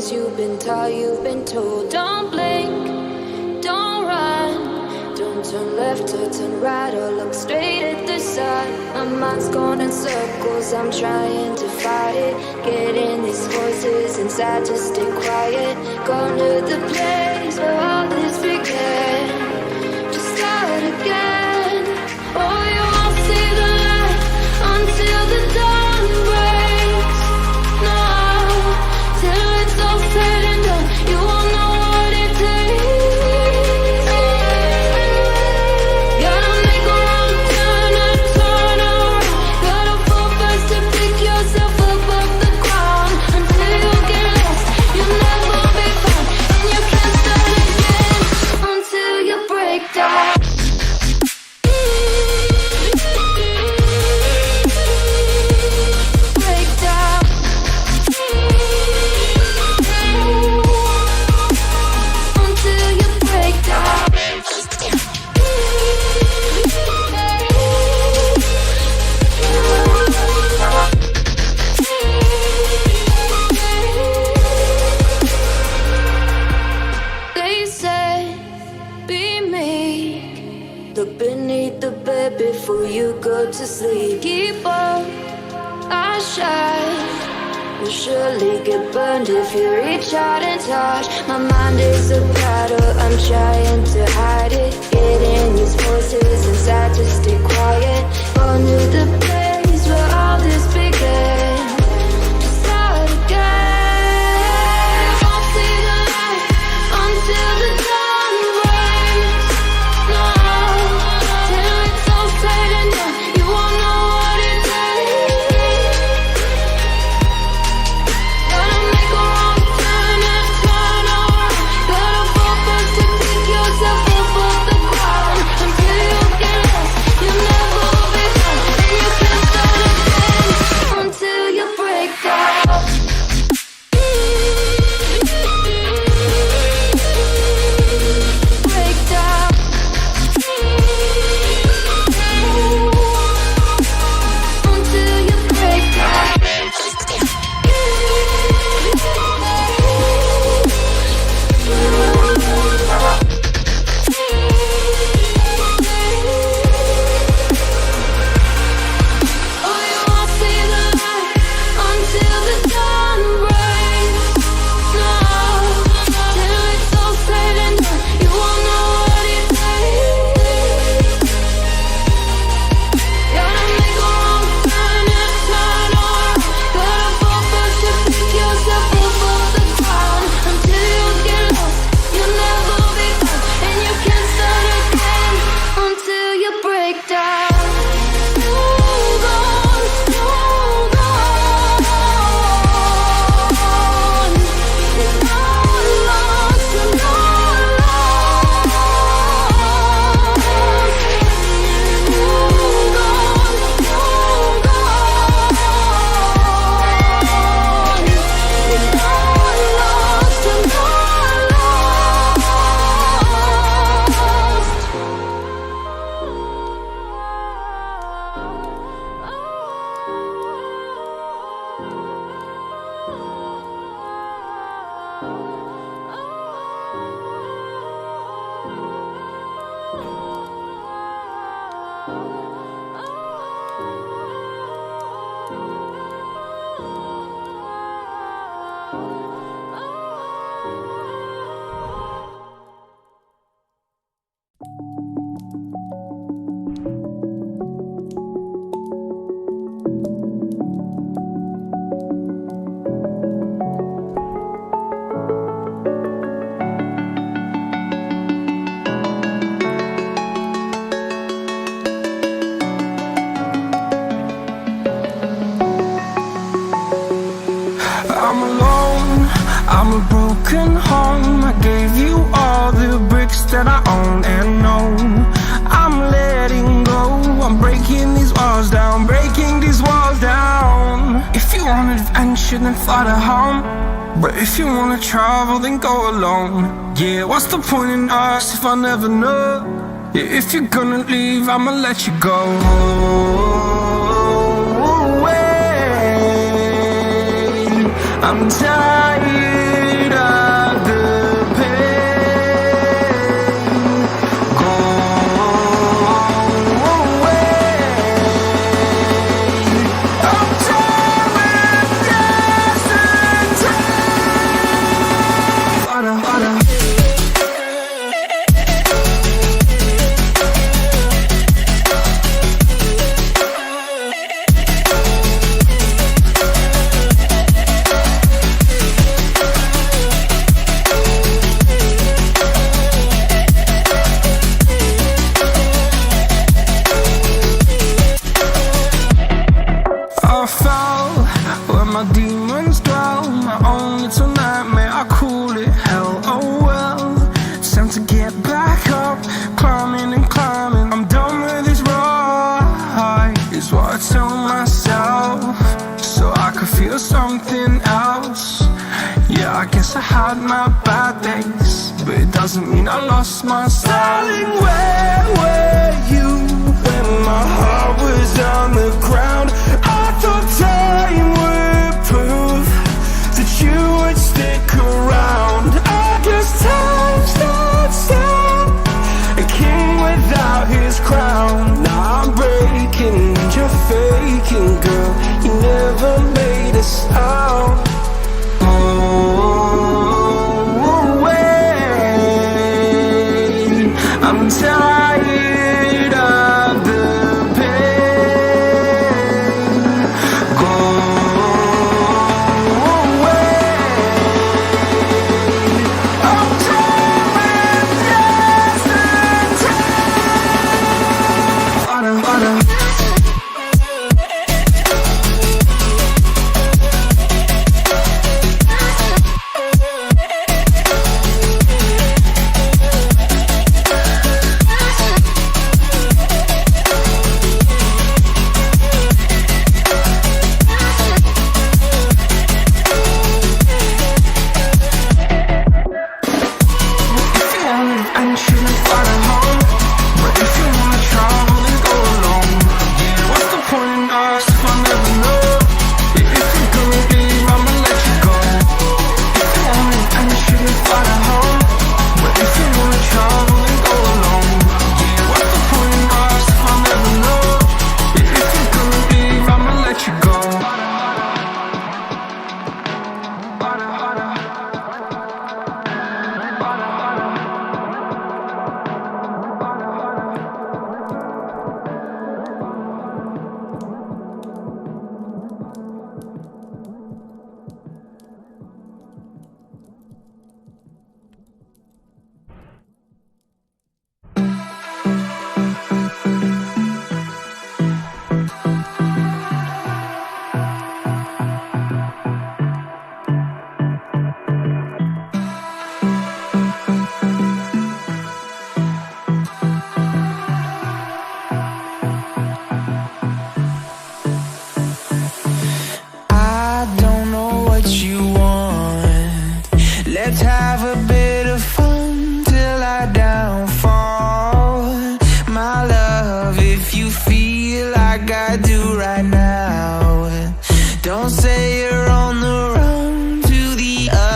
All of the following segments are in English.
things you've been taught, you've been told. Don't blink, don't run, don't turn left or turn right or look straight at the sun. My mind's going in circles, I'm trying to fight it. Getting these voices inside to stay quiet. Going to the place where all this began. Just start again. Oh, you won't see the light until the dawn breaks. No, till it's all said and done, you won't know what it takes. Gotta make a wrong turn and turn around. Gotta fall fast to pick yourself up off the ground. Until you get lost, you'll never be found. And you can't start again until you break down. Before you go to sleep, keep on our shine. You'll surely get burned if you reach out and touch. My mind is a battle, I'm trying to hide it. Getting these voices inside to stay quiet. Going to the place where all this began. Just start again. Won't see the light until the dawn breaks. No, till it's all said and done, you won't know what it takes. Gotta make a wrong turn and turn around. Gotta fall fast to pick yourself up off the ground. Until you get lost, you'll never be found. And you can't start again until you break down. Break down. Until you break down. Oh, you won't see the light until the dawn breaks. No, till it's all said and done, you won't know what it takes. Gotta make a wrong turn and turn around. Gotta fall fast to pick yourself up off the ground. Until you get lost, you'll never be found. And you can't start again until you break down. Hold on, hold on. You're not lost, you're not lost. Hold on, hold on. You're not lost, you're not I'm alone, I'm a broken home. I gave you all the bricks that I own and know. I'm letting go, I'm breaking these walls down, breaking these walls down. If you want adventure, then fly to home. But if you wanna travel, then go alone. Yeah, what's the point in us if I never know? Yeah, if you're gonna leave, I'ma let you go. I'm tired had my bad days, but it doesn't mean I lost my style. Darling, where were you when my heart was on the ground? I thought time would prove that you would stick around. I guess time starts down, a king without his crown. Now I'm breaking and you're faking, girl. You never made a sound. I'm tired of the pain. Go away. I'm tired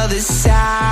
just the time.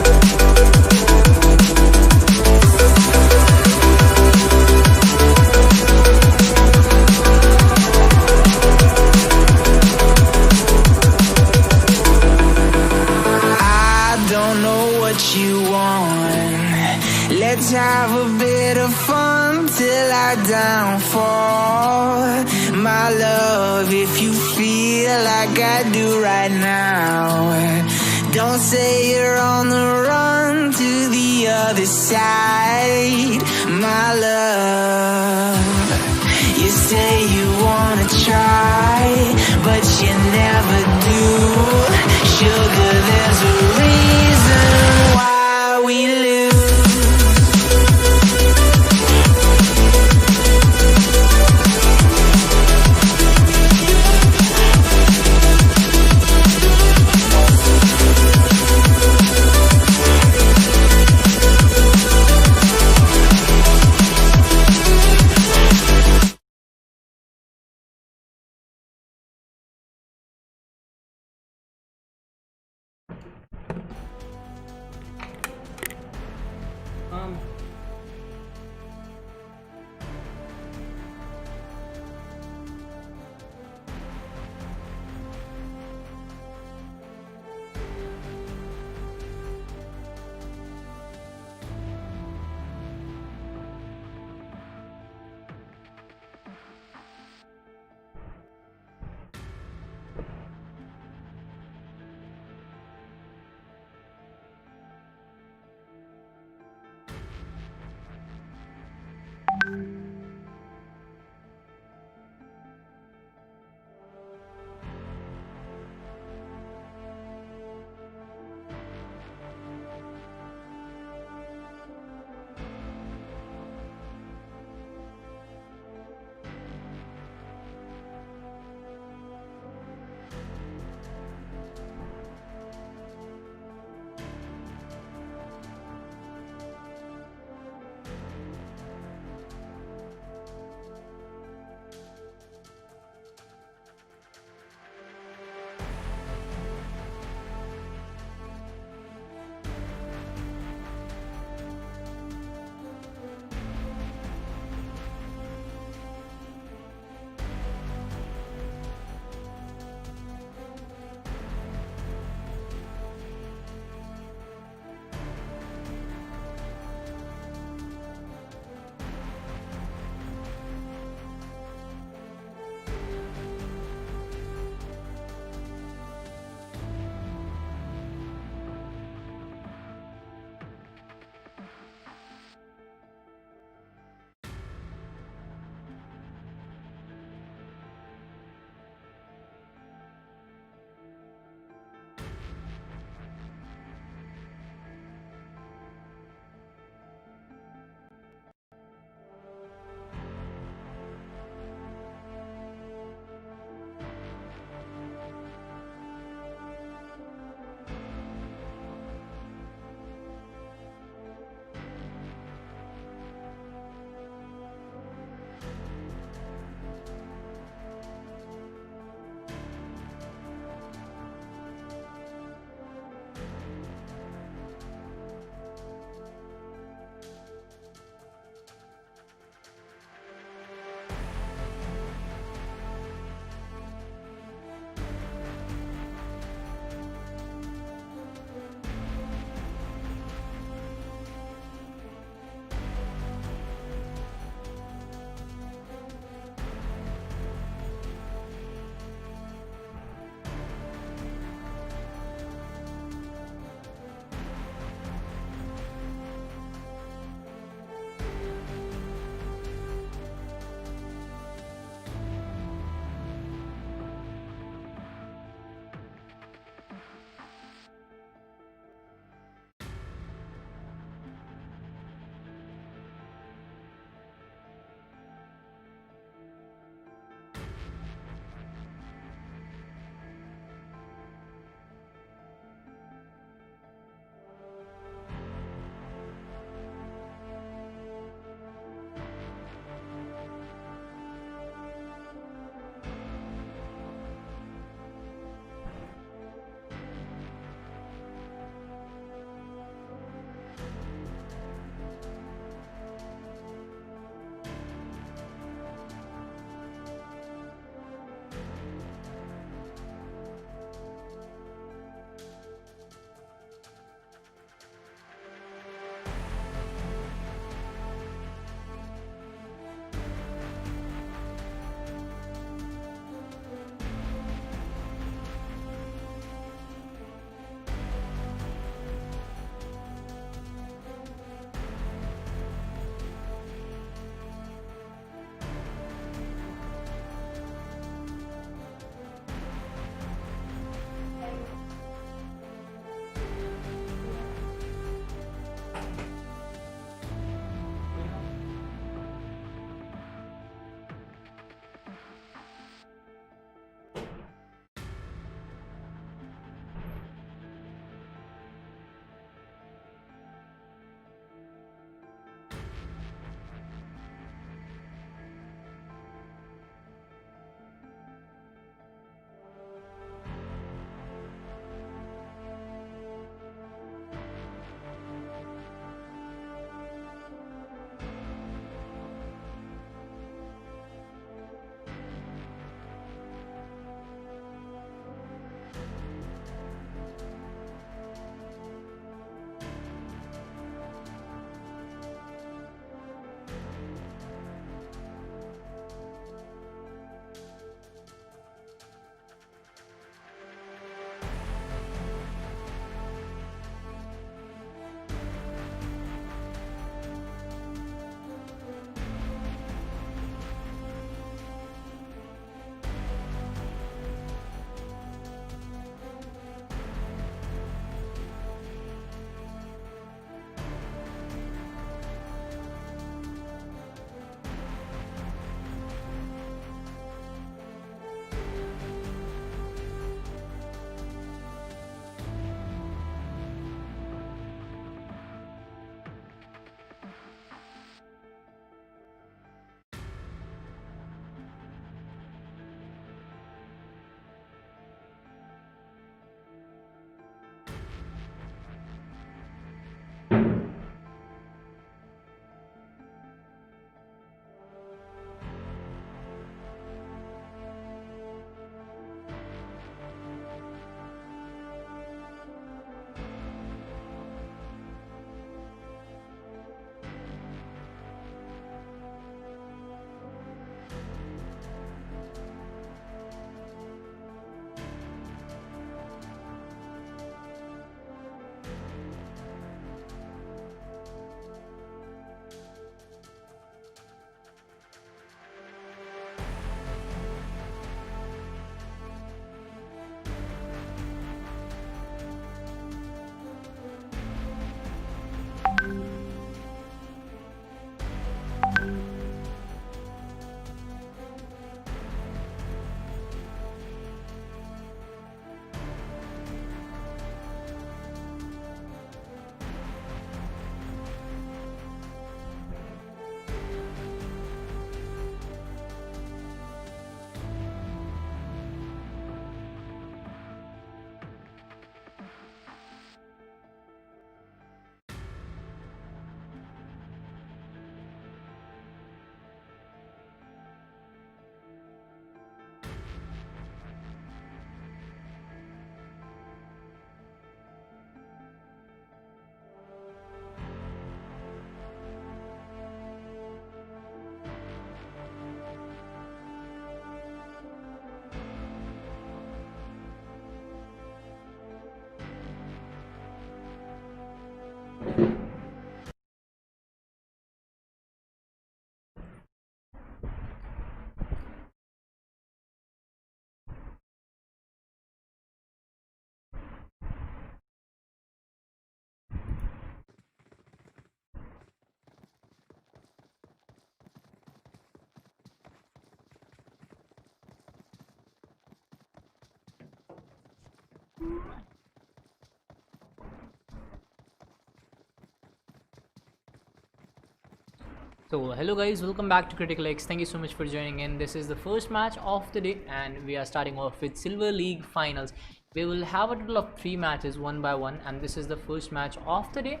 So hello guys, welcome back to CriticalX. Thank you so much for joining in. This is the first match of the day and we are starting off with Silver League Finals. We will have a total of 3 matches one by one, and this is the first match of the day.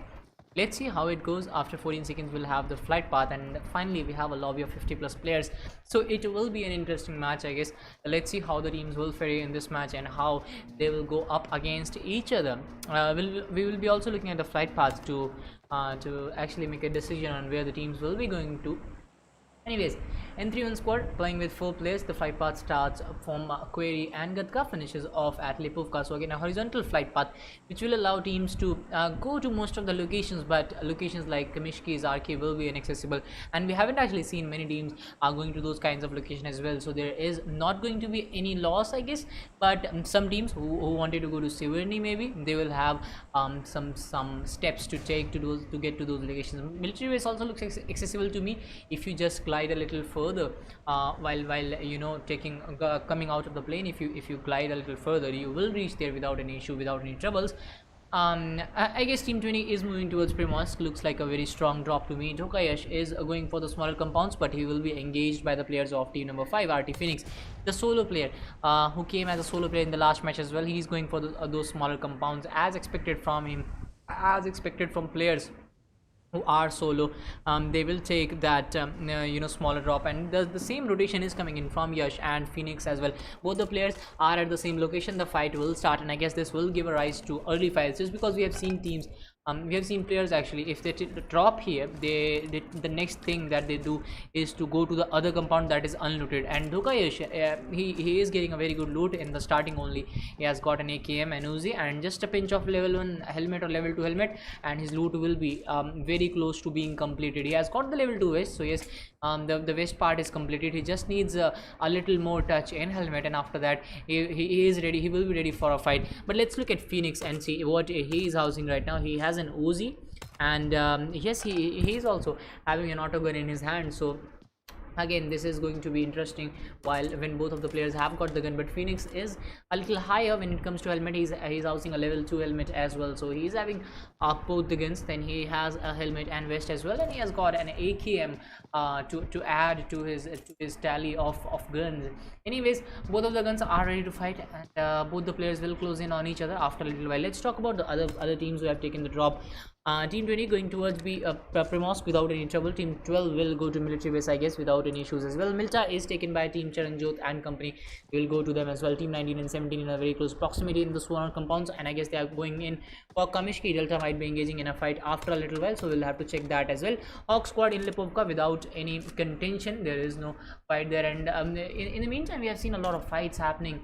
Let's see how it goes. After 14 seconds we'll have the flight path, and finally we have a lobby of 50 plus players, so it will be an interesting match, I guess. Let's see how the teams will fare in this match and how they will go up against each other. We will be also looking at the flight path to actually make a decision on where the teams will be going to. Anyways, N3-1 squad playing with 4 players. The flight path starts from Query and Gatka, finishes off at Lipovka. So again, a horizontal flight path which will allow teams to go to most of the locations, but locations like Kamishki, Zarki will be inaccessible, and we haven't actually seen many teams are going to those kinds of locations as well. So there is not going to be any loss, I guess, but some teams who wanted to go to Severny, maybe they will have some steps to take to get to those locations. Military base also looks accessible to me if you just glide a little further while you know coming out of the plane. If you glide a little further, you will reach there without any issue, without any troubles. I guess Team 20 is moving towards Primosk. Looks like a very strong drop to me. Jokayesh is going for the smaller compounds, but he will be engaged by the players of team number 5, RT Phoenix, the solo player who came as a solo player in the last match as well. He's going for those smaller compounds, as expected from him, as expected from players who are solo. They will take that smaller drop, and the same rotation is coming in from Yash and Phoenix as well. Both the players are at the same location. The fight will start, and I guess this will give a rise to early fights, just because we have seen teams, we have seen players actually, if they drop here, the next thing that they do is to go to the other compound that is unlooted. And Dukayesh, he is getting a very good loot in the starting only. He has got an AKM and Uzi and just a pinch of level 1 helmet or level 2 helmet, and his loot will be very close to being completed. He has got the level 2 vest, so yes, the vest part is completed. He just needs a little more touch in helmet, and after that he is ready. He will be ready for a fight. But let's look at Phoenix and see what he is housing right now. He has an Uzi, and yes, he is also having an auto gun in his hand. So again, this is going to be interesting when both of the players have got the gun. But Phoenix is a little higher when it comes to helmet. He's housing a level 2 helmet as well, so he's having both the guns. Then he has a helmet and vest as well, and he has got an AKM to add to his tally of guns. Anyways, both of the guns are ready to fight, and both the players will close in on each other after a little while. Let's talk about the other teams who have taken the drop. Team 20 going towards Primosk without any trouble. Team 12 will go to military base, I guess, without any issues as well. Milta is taken by Team Charanjot and company. We will go to them as well. Team 19 and 17 in a very close proximity in the sworn compounds, and I guess they are going in for Kamishki. Delta might be engaging in a fight after a little while, so we'll have to check that as well. Hawk squad in Lipovka without any contention. There is no fight there, and in the meantime, we have seen a lot of fights happening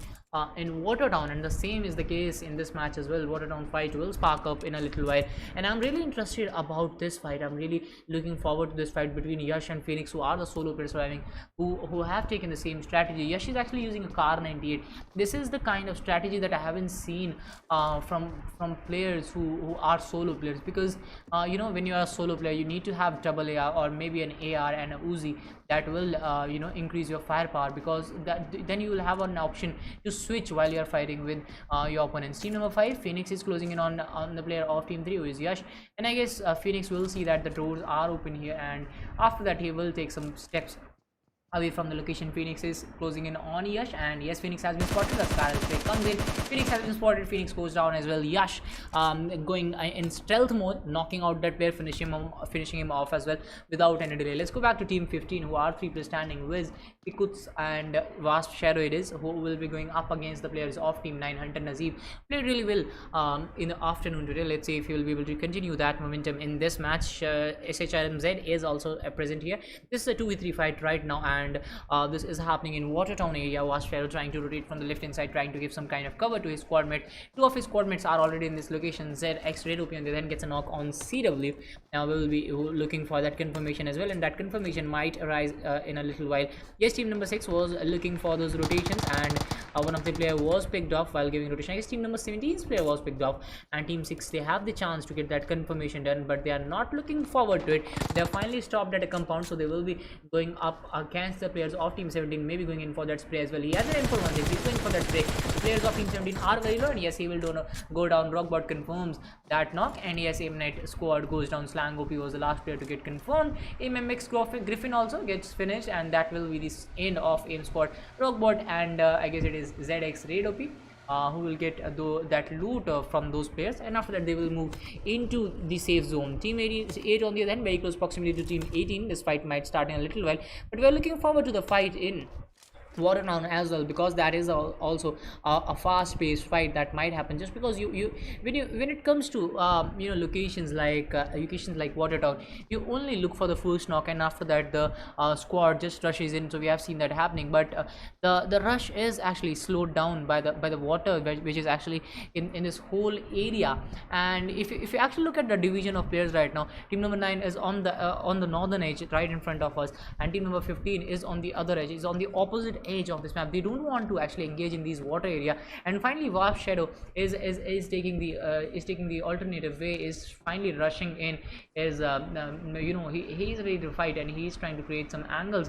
in Watertown, and the same is the case in this match as well. Watertown fight will spark up in a little while, and I'm really interested about this fight. I'm really looking forward to this fight between Yash and Phoenix, who are the solo players surviving, who have taken the same strategy. Yash is actually using a Car 98. This is the kind of strategy that I haven't seen from players who are solo players, because when you are a solo player, you need to have double AR or maybe an AR and a Uzi that will increase your firepower, because then you will have an option to switch while you are fighting with your opponents. Team number 5, Phoenix, is closing in on the player of team 3, who is Yash, and I guess Phoenix will see that the doors are open here, and after that he will take some steps away from the location. Phoenix is closing in on Yash, and yes, Phoenix has been spotted. The Scarlet Spray comes in. Phoenix has been spotted. Phoenix goes down as well. Yash going in stealth mode, knocking out that player, finishing him off as well without any delay. Let's go back to team 15, who are 3 players standing. Wiz, Pikuts and Wasp Shadow it is, who will be going up against the players of team 9. Hunter Nazib played really well in the afternoon today. Let's see if he will be able to continue that momentum in this match. SHRMZ is also present here. This is a 2v3 fight right now, and this is happening in Watertown area. Wasp Shadow trying to rotate from the left hand side, trying to give some kind of cover to his squad mate. 2 of his squad mates are already in this location. ZX Red OP, and they then gets a knock on CW. Now we will be looking for that confirmation as well, and that confirmation might arise in a little while. Yes, team number 6 was looking for those rotations, and one of the player was picked off while giving rotation. I guess team number 17's player was picked off, and team 6, they have the chance to get that confirmation done, but they are not looking forward to it. They are finally stopped at a compound, so they will be going up against the players of team 17, maybe going in for that spray as well. He has an M416. He's going for that spray. players of Team 17 are very low, and yes, he will go down. Rockbot confirms that knock, and yes, Aimnet squad goes down. Slang OP was the last player to get confirmed. MMX Griffin also gets finished, and that will be the end of Aim Squad. Rockbot and I guess it is ZX Raid OP. Who will get that loot from those players, and after that they will move into the safe zone. Team 88 on the other hand, very close proximity to Team 18. This fight might start in a little while, but we are looking forward to the fight in Watertown as well, because that is also a fast-paced fight that might happen. Just because when it comes to locations like Watertown, you only look for the first knock, and after that the squad just rushes in. So we have seen that happening, but the rush is actually slowed down by the water, which is actually in this whole area. And if you actually look at the division of players right now, team number 9 is on the northern edge right in front of us, and team number 15 is on the other edge, is on the opposite edge of this map. They don't want to actually engage in these water area. And finally Warp Shadow is taking the alternative way, is finally rushing in, is he's ready to fight, and he's trying to create some angles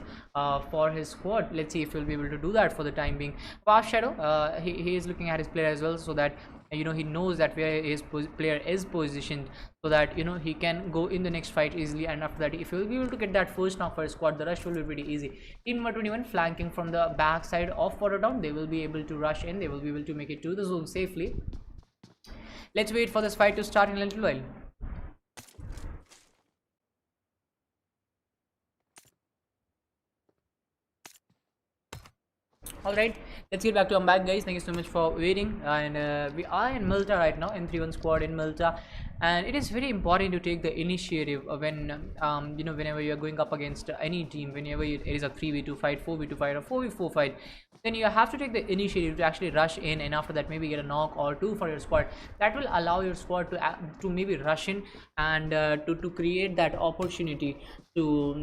for his squad. Let's see if he'll be able to do that for the time being. Warp Shadow, he is looking at his player as well, so that he knows that where his player is positioned, so that he can go in the next fight easily. And after that, if he will be able to get that first knock for his squad, the rush will be pretty easy. Team number 21 flanking from the back side of Watertown. They will be able to rush in, they will be able to make it to the zone safely. Let's wait for this fight to start in a little while. Alright, let's get back to back, guys. Thank you so much for waiting. And we are in Malta right now, in 3-1 squad in Malta, and it is very important to take the initiative when whenever you are going up against any team. Whenever it is a 3v2 fight, 4v2 fight, or 4v4 fight, then you have to take the initiative to actually rush in, and after that maybe get a knock or two for your squad. That will allow your squad to maybe rush in, and to create that opportunity to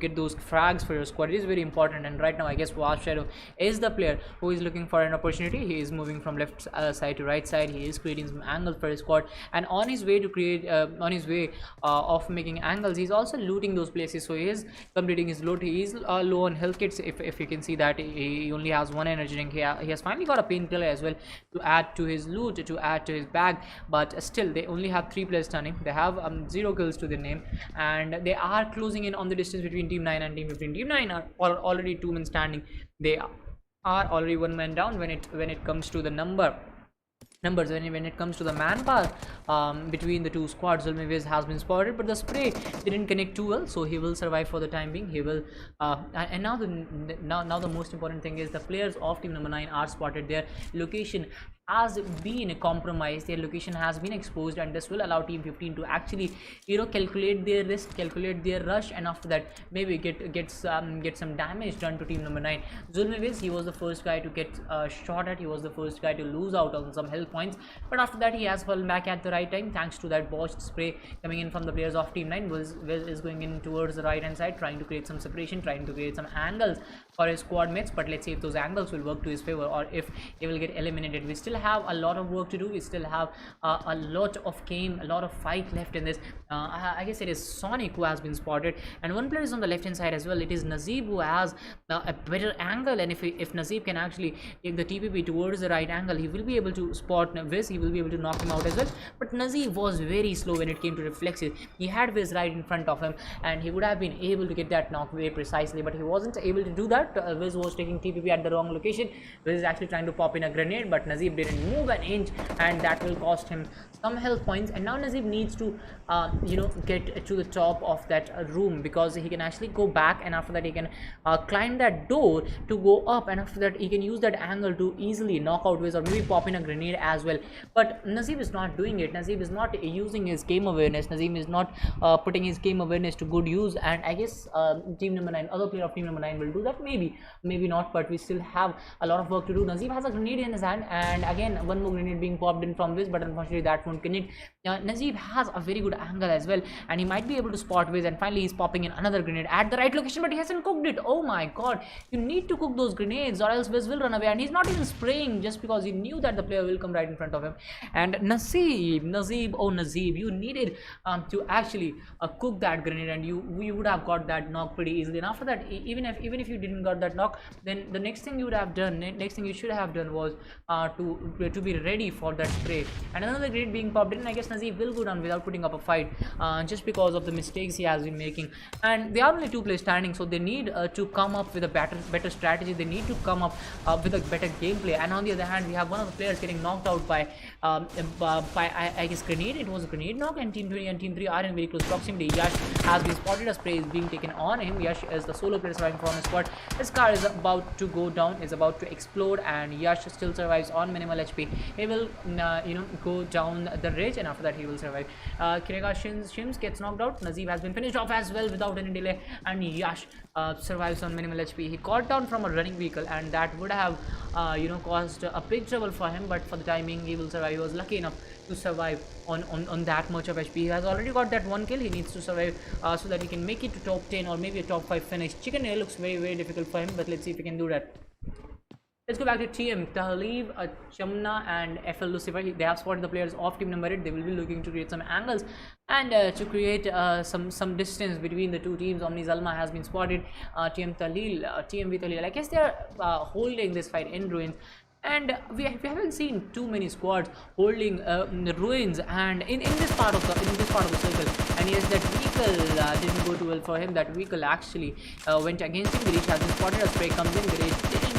get those frags for your squad. It is very important. And right now I guess Warp Shadow is the player who is looking for an opportunity. He is moving from left side to right side. He is creating some angles for his squad, and on his way to create of making angles, he's also looting those places. So he is completing his loot. He is low on health kits. If you can see that he only has one energy drink. He has finally got a painkiller as well to add to his loot, to add to his bag, but still they only have 3 players turning. They have 0 kills to their name, and they are closing in on the distance between team 9 and team 15. Team 9 are already 2 men standing. They are already 1 man down when it comes to the numbers. When it comes to the manpower between the two squads. Zulmiviz has been spotted, but the spray didn't connect too well, so he will survive for the time being. He will and now the most important thing is the players of team number 9 are spotted. Their location has been compromised, their location has been exposed, and this will allow team 15 to actually calculate their risk, calculate their rush, and after that maybe get some damage done to team number 9. Zulmiviz, he was the first guy to get shot at. He was the first guy to lose out on some health points, but after that he has fallen back at the right time thanks to that botched spray coming in from the players of team 9. Wiz is going in towards the right hand side, trying to create some separation, trying to create some angles for his squad mates, but let's see if those angles will work to his favor or if he will get eliminated. We still have a lot of work to do. We still have a lot of game, a lot of fight left in this. I guess it is Sonic who has been spotted, and one player is on the left hand side as well. It is Nazib who has a better angle, and if Nazib can actually take the TPP towards the right angle, he will be able to spot Wiz. He will be able to knock him out as well. But Nazib was very slow when it came to reflexes. He had Wiz right in front of him, and he would have been able to get that knock very precisely, but he wasn't able to do that. Wiz was taking TPP at the wrong location. Wiz is actually trying to pop in a grenade, but Nazib didn't move an inch, and that will cost him some health points. And now Nazib needs to get to the top of that room, because he can actually go back, and after that he can climb that door to go up, and after that he can use that angle to easily knock out Wiz, or maybe pop in a grenade as well. But Nazib is not doing it. Nazib is not using his game awareness. Nazib is not putting his game awareness to good use, and I guess team number 9, other player of team number 9 will do that. Maybe not, but we still have a lot of work to do. Nazib has a grenade in his hand, and again one more grenade being popped in from Wiz, but unfortunately that won't connect. Nazeeb has a very good angle as well, and he might be able to spot Wiz, and finally he's popping in another grenade at the right location, but he hasn't cooked it. Oh my god, you need to cook those grenades or else Wiz will run away, and he's not even spraying just because he knew that the player will come right in front of him. And Nazeeb, you needed to actually cook that grenade, and you would have got that knock pretty easily. And after that, even if you didn't got that knock, then the next thing you would have done, next thing you should have done was to be ready for that spray. And another grenade being popped in, I guess Nazeeb will go down without putting up a fight, just because of the mistakes he has been making. And there are only 2 players standing, so they need to come up with a better strategy. They need to come up with a better gameplay. And on the other hand, we have one of the players getting knocked out by I guess grenade. It was a grenade knock, and Team 20 and Team 3 are in very close proximity. Yash has been spotted. A spray is being taken on him. Yash is the solo player surviving from his squad. His car is about to go down, is about to explode, and Yash still survives on minimal HP. He will go down the ridge, and after that he will survive. Shims gets knocked out. Nazeeb has been finished off as well without any delay, and Yash survives on minimal HP. He caught down from a running vehicle, and that would have caused a big trouble for him, but for the time being he will survive. He was lucky enough to survive on that much of HP. He has already got that 1 kill. He needs to survive so that he can make it to top 10 or maybe a top 5 finish. Chicken Air looks very difficult for him, but let's see if he can do that. Let's go back to TM. Tahlib, Chamna and FL Lucifer. They have spotted the players of team number 8. They will be looking to create some angles and to create some distance between the 2 teams. Omni Zalma has been spotted. TM with Talil. I guess they are holding this fight in ruins. And we haven't seen too many squads holding ruins and in this part of the circle. And yes, that vehicle didn't go too well for him. That vehicle actually went against him. Girish has been spotted. A spray comes in. Girish didn't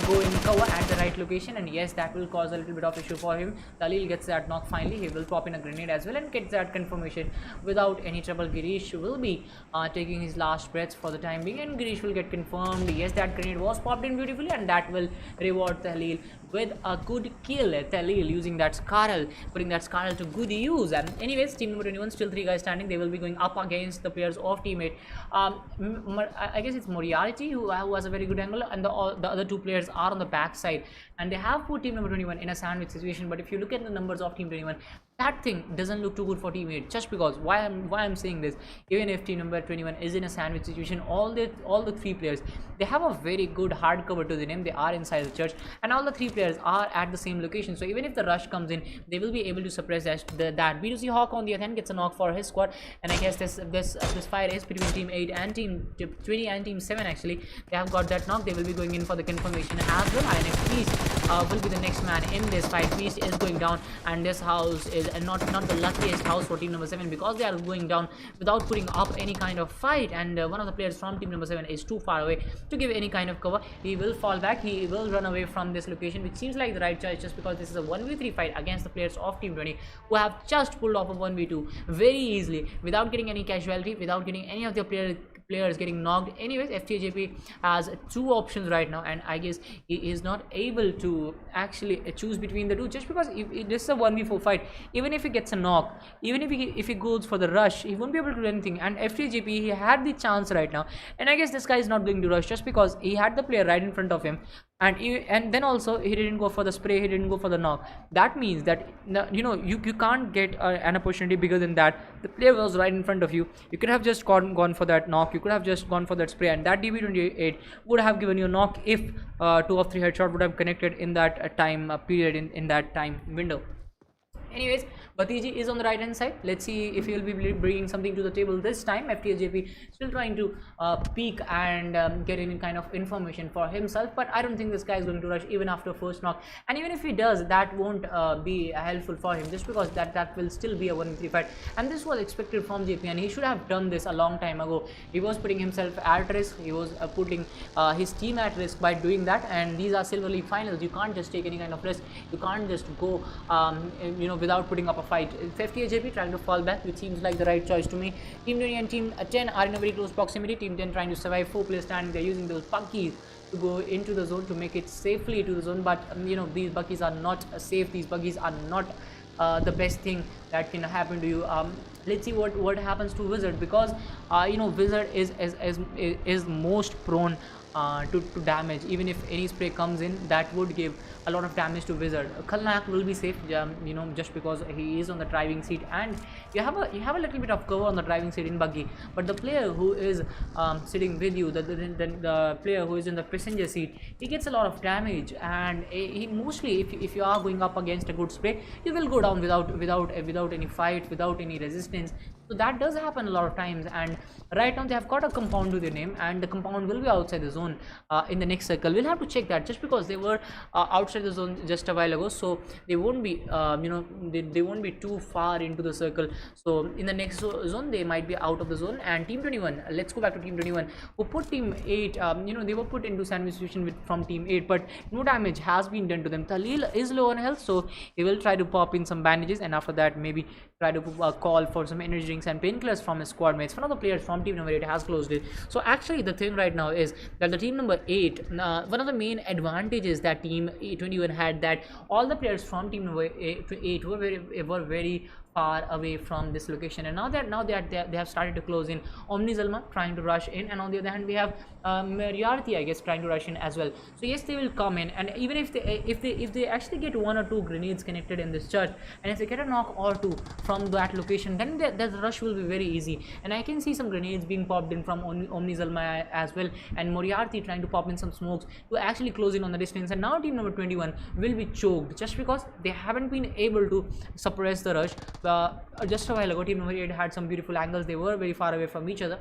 go in cover at the right location, and yes, that will cause a little bit of issue for him. Talil gets that knock finally. He will pop in a grenade as well and gets that confirmation without any trouble. Girish will be taking his last breaths for the time being, and Girish will get confirmed. Yes, that grenade was popped in beautifully, and that will reward Talil with a good kill. Talil using that Scarl, putting that Scarl to good use. And anyways, team number 21, still 3 guys standing. They will be going up against the players of teammate. I guess it's Moriarty who has a very good angle, and the other 2 players are on the back side, and they have put team number 21 in a sandwich situation. But if you look at the numbers of team 21, that thing doesn't look too good for team 8. Just because why I'm saying this, even if team number 21 is in a sandwich situation, all the 3 players, they have a very good hard cover to the name. They are inside the church, and all the 3 players are at the same location. So even if the rush comes in, they will be able to suppress that. B2C Hawk on the other hand gets a knock for his squad, and I guess this fight is between team 8 and team 20 and team 7. Actually, they have got that knock. They will be going in for the confirmation as well. INF Beast will be the next man in this fight. Beast is going down, and this house is not the luckiest house for team number 7, because they are going down without putting up any kind of fight, and one of the players from team number 7 is too far away to give any kind of cover. He will fall back. He will run away from this location, which seems like the right choice, just because this is a 1v3 fight against the players of team 20, who have just pulled off a 1v2 very easily without getting any casualty, without getting any of their players getting knocked. Anyways, FTJP has 2 options right now, and I guess he is not able to actually choose between the 2, just because if this is a 1v4 fight, even if he gets a knock, even if he goes for the rush, he won't be able to do anything. And FTJP, he had the chance right now, and I guess this guy is not going to rush just because he had the player right in front of him, and then also he didn't go for the spray, he didn't go for the knock. That means that you can't get an opportunity bigger than that. The player was right in front of you. You could have just gone for that knock, you could have just gone for that spray, and that DB28 would have given you a knock if 2 of 3 headshot would have connected in that time period, in that time window. Anyways, Bhatiji is on the right hand side. Let's see if he will be bringing something to the table this time. FTJP still trying to peek and get any kind of information for himself, but I don't think this guy is going to rush even after first knock, and even if he does, that won't be helpful for him, just because that will still be a 1v3 fight, and this was expected from JP, and he should have done this a long time ago. He was putting himself at risk, he was putting his team at risk by doing that, and these are Silver League finals. You can't just take any kind of risk. You can't just go without putting up a fight. FTJP trying to fall back, which seems like the right choice to me. Team 20 and Team 10 are in a very close proximity. Team 10 trying to survive, 4 players standing. They're using those buggies to go into the zone to make it safely to the zone, but these buggies are not safe. These buggies are not the best thing that can happen to you. Let's see what happens to Wizard, because Wizard is most prone to damage. Even if any spray comes in, that would give a lot of damage to Wizard. Khalnayak will be safe, just because he is on the driving seat, and you have a little bit of cover on the driving seat in buggy. But the player who is sitting with you, the player who is in the passenger seat, he gets a lot of damage, and he mostly, if you are going up against a good spray, you will go down without any fight, without any resistance. So that does happen a lot of times. And right now they have got a compound to their name, and the compound will be outside the zone in the next circle. We'll have to check that, just because they were outside the zone just a while ago, so they won't be they won't be too far into the circle. So in the next zone they might be out of the zone. And team 21, let's go back to team 21, who put team 8, they were put into sandwich situation from team 8, but no damage has been done to them. Talil is low on health, so he will try to pop in some bandages, and after that maybe try to call for some energy drinks and painkillers from his squad mates. One of the players from team number 8 has closed it. So actually the thing right now is that the team number 8, one of the main advantages that team 21 had, that all the players from team number 8 were very far away from this location, and now that they have started to close in. Omni Zalma trying to rush in, and on the other hand we have Moriarty, I guess, trying to rush in as well. So yes, they will come in, and even if they actually get 1 or 2 grenades connected in this church, and if they get a knock or 2 from that location, then the rush will be very easy. And I can see some grenades being popped in from Omni Zalma as well, and Moriarty trying to pop in some smokes to actually close in on the distance. And now team number 21 will be choked, just because they haven't been able to suppress the rush. Just a while ago team number 8 had some beautiful angles, they were very far away from each other.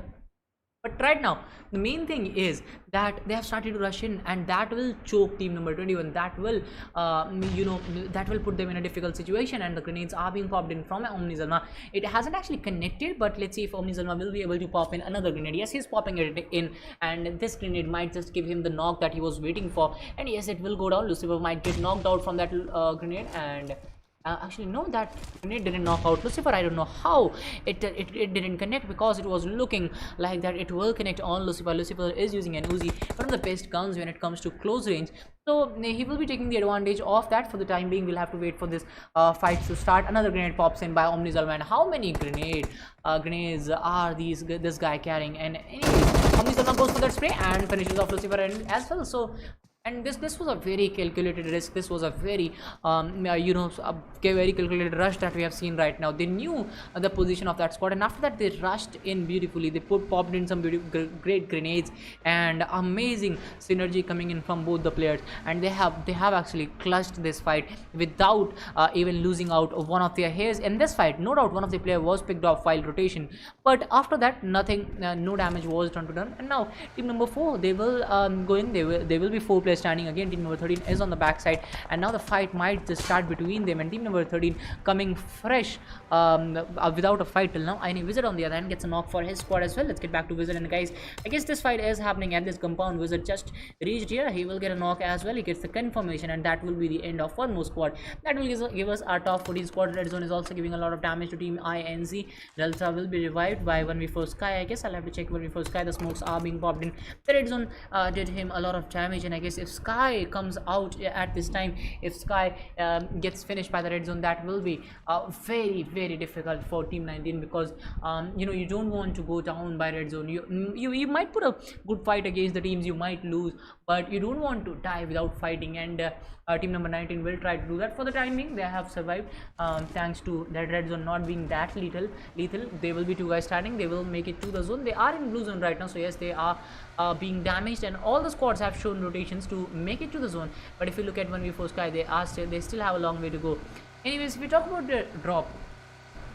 But right now the main thing is that they have started to rush in, and that will choke team number 21. That will that will put them in a difficult situation, and the grenades are being popped in from Omni Zalma. It hasn't actually connected, but let's see if Omni Zalma will be able to pop in another grenade. Yes, he's popping it in, and this grenade might just give him the knock that he was waiting for, and yes, it will go down. Lucifer might get knocked out from that grenade, and actually no, that grenade didn't knock out Lucifer. I don't know how it didn't connect, because it was looking like that it will connect on Lucifer. Lucifer is using an Uzi, one of the best guns when it comes to close range, so he will be taking the advantage of that. For the time being, we'll have to wait for this fight to start. Another grenade pops in by Omni Zalma, and how many grenades are this guy carrying? And anyways, Omni Zalma goes for that spray and finishes off Lucifer and as well. So, and this was a very calculated risk. This was a very very calculated rush that we have seen right now. They knew the position of that squad, and after that they rushed in beautifully. They popped in some great grenades, and amazing synergy coming in from both the players, and they have actually clutched this fight without even losing out of one of their hairs in this fight. No doubt one of the players was picked off while rotation, but after that nothing, no damage was done to them. And now team number 4, they will go in. They will be 4 players standing again. Team number 13 is on the backside, and now the fight might just start between them, and team number 13 coming fresh without a fight till now. I know Wizard on the other hand gets a knock for his squad as well. Let's get back to Wizard. And guys, I guess this fight is happening at this compound. Wizard just reached here. He will get a knock as well. He gets the confirmation, and that will be the end of one more squad. That will give us our top 14 squad. Red zone is also giving a lot of damage to team INZ. Delta will be revived by 1v4 Sky. I guess I'll have to check 1v4 Sky. The smokes are being popped in. The red zone did him a lot of damage, and I guess if Sky comes out at this time, if Sky gets finished by the red zone, that will be very difficult for team 19, because you don't want to go down by red zone. You might put a good fight against the teams, you might lose, but you don't want to die without fighting, and team number 19 will try to do that. For the time being, they have survived thanks to that red zone not being that lethal. They will be 2 guys standing. They will make it to the zone. They are in blue zone right now, so yes, they are being damaged, and all the squads have shown rotations to make it to the zone. But if you look at 1v4 Sky, they still have a long way to go. Anyways, if we talk about the drop,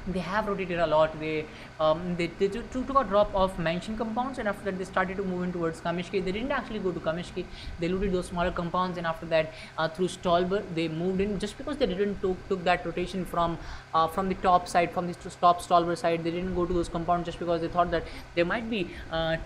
they have rotated a lot. They took a drop of mansion compounds, and after that they started to move in towards Kamishki. They didn't actually go to Kamishki. They looted those smaller compounds, and after that through Stolber they moved in, just because they didn't took that rotation from the top side, from the top Stolber side. They didn't go to those compounds just because they thought that there might be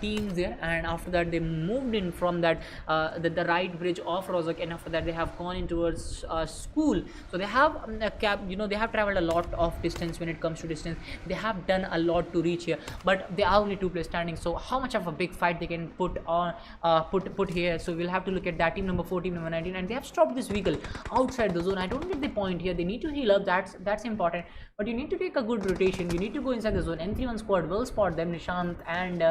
teams there, and after that they moved in from that the right bridge of Rozak, and after that they have gone in towards school. So they have they have traveled a lot of distance. When it comes to distance, they have done a lot to reach here, but they are only 2 players standing. So how much of a big fight they can put on put here? So we'll have to look at that. Team number 4, team number 19, and they have stopped this vehicle outside the zone. I don't get the point here. They need to heal up, that's important, but you need to take a good rotation. You need to go inside the zone. N31 squad will spot them. Nishant and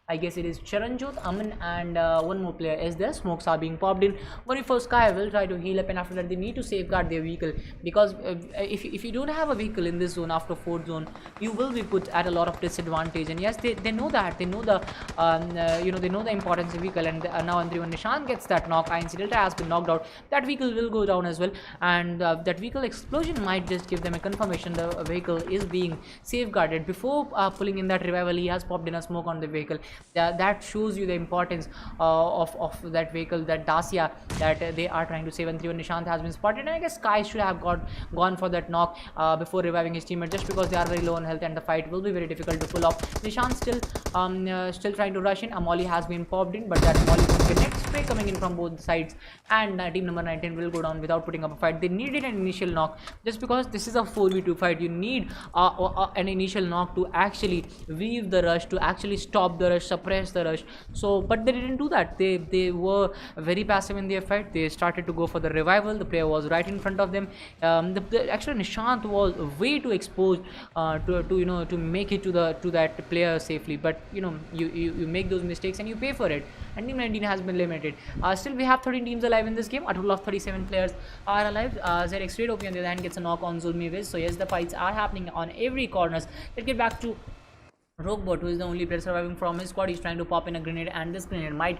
I guess it is Charanjot, Aman, and one more player is there. Smokes are being popped in. Only for Sky will try to heal up, and after that they need to safeguard their vehicle, because if you don't have a vehicle in this zone after 4th zone, you will be put at a lot of disadvantage. And yes, they know that, they know the they know the importance of vehicle. And now M31 Nishan gets that knock. INC Delta has been knocked out. That vehicle will go down as well, and that vehicle explosion might just give them a confirmation the vehicle is being safeguarded. Before pulling in that revival, he has popped in a smoke on the vehicle. That shows you the importance of that vehicle, that Dacia that they are trying to save. And 3-1 Nishant has been spotted, and I guess Sky should have gone for that knock before reviving his teammate, just because they are very low on health and the fight will be very difficult to pull off. Nishant still trying to rush in. Amoli has been popped in, but that Amoli won't connect. Spray coming in from both sides, and team number 19 will go down without putting up a fight. They needed an initial knock, just because this is a 4v2 fight. You need an initial knock to actually weave the rush, to actually stop the rush, suppress the rush. So but they didn't do that. They were very passive in their fight. They started to go for the revival. The player was right in front of them. Actually Nishant was way too exposed to make it to that player safely, but you make those mistakes and you pay for it. And team 19 has been limited. Still we have 13 teams alive in this game. A total of 37 players are alive. ZX Red OP on the other hand gets a knock on Zulmi Wiz. So yes, the fights are happening on every corners. Let's get back to Roguebot, who is the only player surviving from his squad. He's trying to pop in a grenade, and this grenade might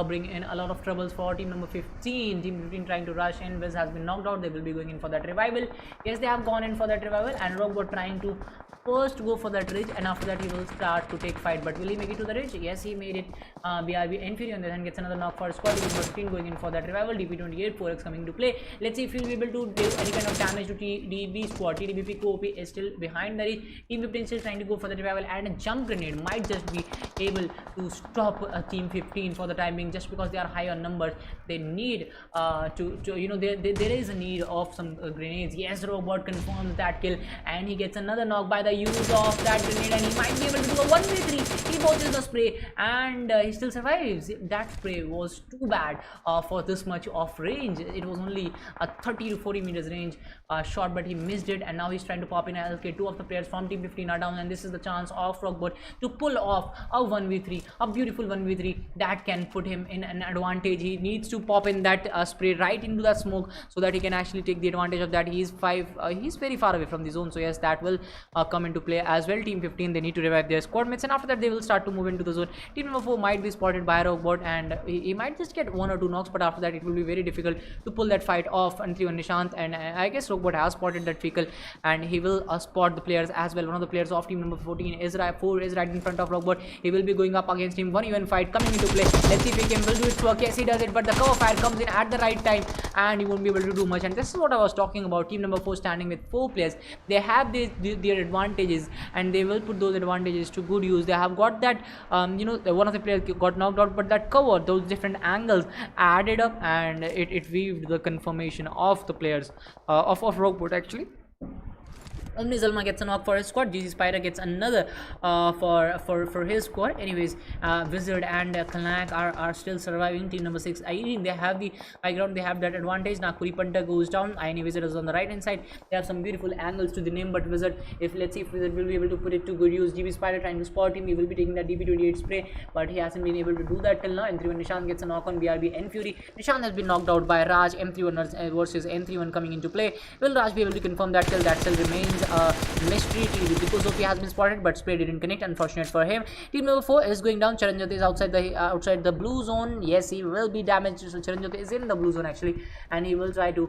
bring in a lot of troubles for team number 15. Team 15 trying to rush in. Wiz has been knocked out. They will be going in for that revival. Yes, they have gone in for that revival, and Roguebot trying to first go for that ridge, and after that he will start to take fight. But will he make it to the ridge? Yes, he made it. BRB Inferior on the other hand gets another knock for squad. Team number 15 going in for that revival. DP28 4x coming to play. Let's see if he'll be able to do any kind of damage to TDB squad. TDBP co-op is still behind the ridge. Team 15 still trying to go for the revival, and a jump grenade might just be able to stop team 15 for the time being, just because they are high on numbers. They need there is a need of some grenades. Yes, Robot confirms that kill, and he gets another knock by the use of that grenade, and he might be able to do a 1v3. He botches the spray, and he still survives. That spray was too bad for this much of range. It was only a 30 to 40 meters range shot, but he missed it, and now he's trying to pop in a LK. Two of the players from team 15 are down, and this is the chance of Rogbot to pull off a 1v3, a beautiful 1v3 that can put him in an advantage. He needs to pop in that spray right into that smoke, so that he can actually take the advantage of that. He's very far away from the zone, so yes, that will come into play as well. Team 15, they need to revive their squad mates, and after that they will start to move into the zone. Team number 4 might be spotted by Rogbot, and he might just get 1 or 2 knocks, but after that it will be very difficult to pull that fight off until Nishant. And I guess Rogbot has spotted that vehicle, and he will spot the players as well. One of the players of team number 14 is right in front of Rogbot. He will be going up against him. 1v1 fight coming into play. Let's see if he will do it work. Yes, he does it, but the cover fire comes in at the right time, and he won't be able to do much. And this is what I was talking about. Team number 4 standing with 4 players. They have their advantages, and they will put those advantages to good use. They have got that one of the players got knocked out, but that cover, those different angles added up, and it weaved the confirmation of the players of Roguebot actually. Omni Zalma gets a knock for his squad. GG Spider gets another for his squad. Anyways, Wizard and Kalnak are still surviving. Team number 6 they have the high ground, they have that advantage. Nakuri Panta goes down. Any Wizard is on the right hand side. They have some beautiful angles to the name, but Wizard, let's see if Wizard will be able to put it to good use. GB Spider trying to spot him. He will be taking that DP28 spray, but he hasn't been able to do that till now. M31 Nishan gets a knock on BRB and Fury. Nishan has been knocked out by Raj. M31 versus M31 coming into play. Will Raj be able to confirm that kill? That still remains mystery. Because Sophie has been spotted, but spray didn't connect. Unfortunate for him. Team number 4 is going down. Charanjot is outside the blue zone. Yes, he will be damaged. So Charanjot is in the blue zone actually, and he will try to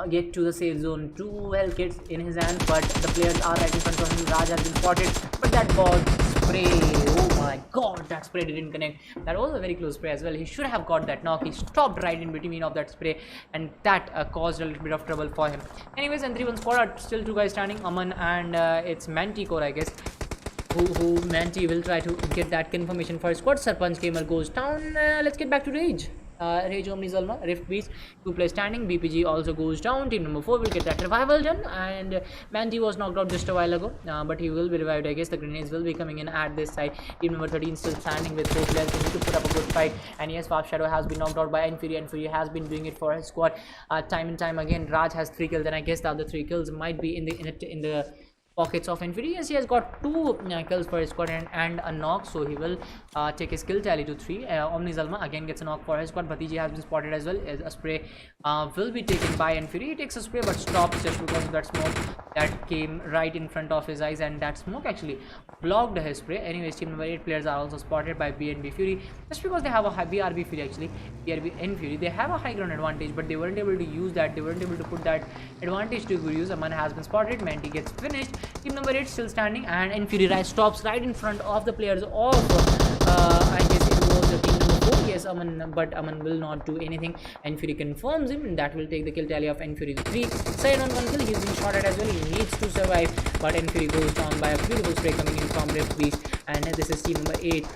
get to the safe zone. 2 health kits in his hand, but the players are right in front of him. Raj has been spotted, but that ball spray, oh my god, that spray didn't connect. That was a very close spray as well. He should have got that knock. He stopped right in between of that spray, and that caused a little bit of trouble for him. Anyways, M31 squad are still 2 guys standing, Aman and it's Manticore, I guess. Who Manti will try to get that confirmation for his squad. Sarpanch Gamer goes down. Let's get back to Rage. Rage Omni Zalma, Rift Beast, 2 players standing. BPG also goes down. Team number 4 will get that revival done, and Manti was knocked out just a while ago, but he will be revived. I guess the grenades will be coming in at this side. Team number 13 still standing with 4 players. They need to put up a good fight, and yes, Fab Shadow has been knocked out by Inferi, and Inferi has been doing it for his squad time and time again. Raj has 3 kills, and I guess the other 3 kills might be in the pockets of infinity. Yes, he has got 2 kills for his squad and a knock, so he will take his kill tally to 3. Omni Zalma again gets a knock for his squad. Bhatiji has been spotted as well. As a spray will be taken by Infinity. He takes a spray but stops just because of that smoke that came right in front of his eyes, and that smoke actually blocked his spray. Anyways, team number 8 players are also spotted by BNB Fury, just because they have a high BRB Fury, actually BRB and Fury, they have a high ground advantage, but they weren't able to use that. They weren't able to put that advantage to good use. Aman has been spotted. Menti gets finished. Team number 8 still standing, and Infinity stops right in front of the players of I guess it was team number 4. Yes, Aman, but Aman will not do anything. Infinity confirms him, and that will take the kill tally of Infinity to 3. Sayan on 1 kill. He's been shot at as well. He needs to survive, but Infinity goes down by a beautiful spray coming in from Rift Beast. And this is team number 8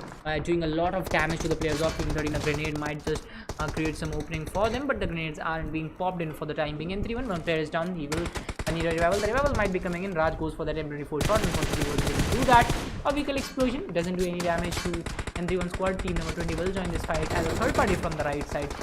doing a lot of damage to the players of team 13. A grenade might just create some opening for them, but the grenades aren't being popped in for the time being. In 3-1, one player is down. He will need a revival. The revival might be coming in. Raj goes for that M24 shot. Unfortunately, he was able to do that. A vehicle explosion doesn't do any damage to M31 squad. Team number 20 will join this fight as a third party from the right side.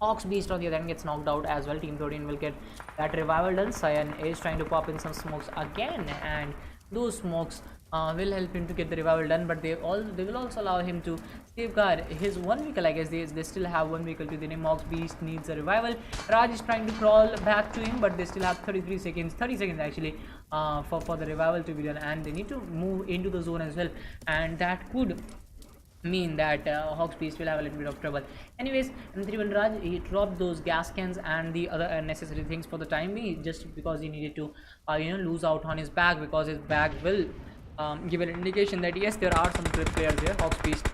Ox Beast on the other hand gets knocked out as well. Team 13 will get that revival done. Cyan is trying to pop in some smokes again, and those smokes will help him to get the revival done, but they will also allow him to safeguard his one vehicle. I guess they still have one vehicle to the name. Ox Beast needs a revival. Raj is trying to crawl back to him, but they still have 30 seconds actually for the revival to be done, and they need to move into the zone as well, and that could mean that Hawks Beast will have a little bit of trouble. Anyways, M31 Raj, he dropped those gas cans and the other unnecessary things for the time being, just because he needed to lose out on his bag, because his bag will give an indication that yes, there are some good players there. Hawks Beast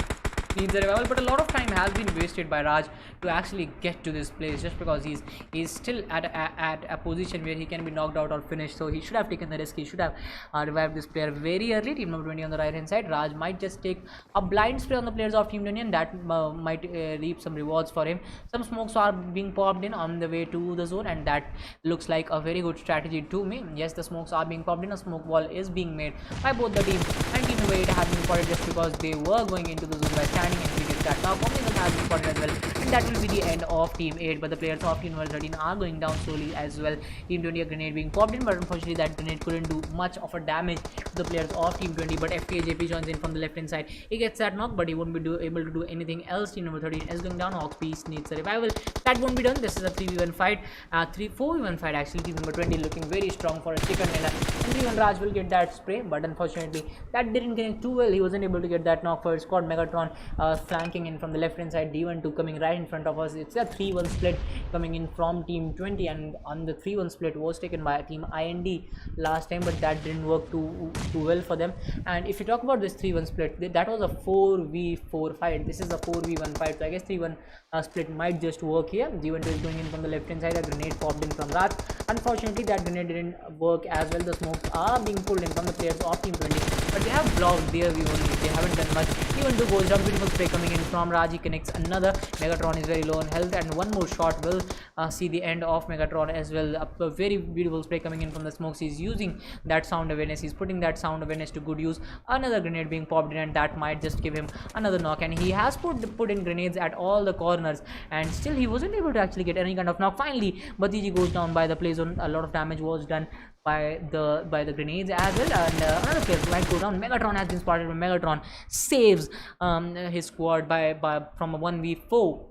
needs a revival, but a lot of time has been wasted by Raj to actually get to this place, just because he's still at a position where he can be knocked out or finished. So he should have taken the risk. He should have revived this player very early. Team number 20 on the right hand side, Raj might just take a blind spray on the players of Team 20, and that might reap some rewards for him. Some smokes are being popped in on the way to the zone, and that looks like a very good strategy to me. Yes, the smokes are being popped in. A smoke wall is being made by both the teams, and Team number 8 has been spotted just because they were going into the zone by standing, and we get that knock. Omni has been spotted as well, and that will be the end of Team 8. But the players of Team number 13 are going down slowly as well. Team 20, a grenade being popped in, but unfortunately that grenade couldn't do much of a damage to the players of Team 20. But FKJP joins in from the left hand side. He gets that knock, but he won't be able to do anything else. Team number 13 is going down. Hawks Beast needs a revival. That won't be done. This is a 3v1 fight, 4v1 fight actually. Team number 20 looking very strong for a chicken dinner. And even Raj will get that spray, but unfortunately that didn't connect too well. He wasn't able to get that knock for his squad. Megatron flanking in from the left hand side. D12 coming right in front of us. It's a 3-1 split coming in from Team 20, and on the 3-1 split was taken by Team IND last time, but that didn't work too well for them. And if you talk about this 3-1 split, that was a 4v4 fight. This is a 4v1 fight, so I guess 3-1 split might just work here. D12 is going in from the left hand side. A grenade popped in from Raj. Unfortunately that grenade didn't work as well. The smokes are being pulled in from the players of Team 20, but they have blocked their view only. They haven't done much. D12 goes down. Beautiful spray coming in from Raj. He connects another. Megatron is very low on health, and one more shot will see the end of Megatron as well. A very beautiful spray coming in from the smokes. He's using that sound awareness. He's putting that sound awareness to good use. Another grenade being popped in, and that might just give him another knock. And he has put in grenades at all the corners, and still he wasn't able to actually get any kind of knock. Finally, Bhatiji goes down by the play zone. A lot of damage was done by the grenades as well, and another player might go down. Megatron has been spotted, but Megatron saves his squad from a 1v4.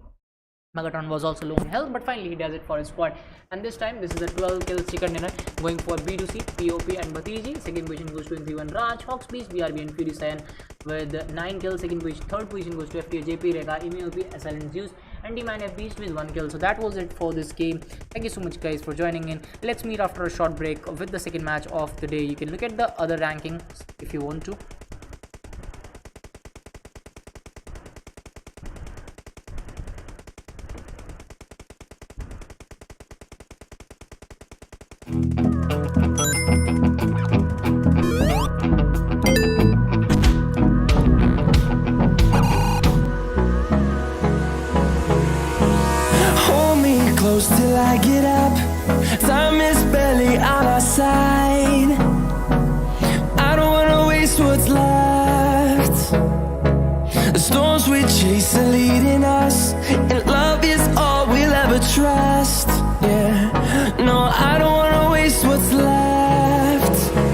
Megatron was also low on health, but finally he does it for his squad. And this time, this is a 12 kill chicken dinner going for B2C, POP and Bhatiji. Second position goes to M31 Raj, Hawks Beast, BRB and Fury Cyan with 9 kills. Second position, third position goes to FTJP, Rega, EMLP, Silent Zeus, and D-Man Beast with 1 kill. So that was it for this game. Thank you so much guys for joining in. Let's meet after a short break with the second match of the day. You can look at the other rankings if you want to. Close till I get up. Time is barely on our side. I don't wanna waste what's left. The storms we chase are leading us, and love is all we'll ever trust. Yeah, no, I don't wanna waste what's left.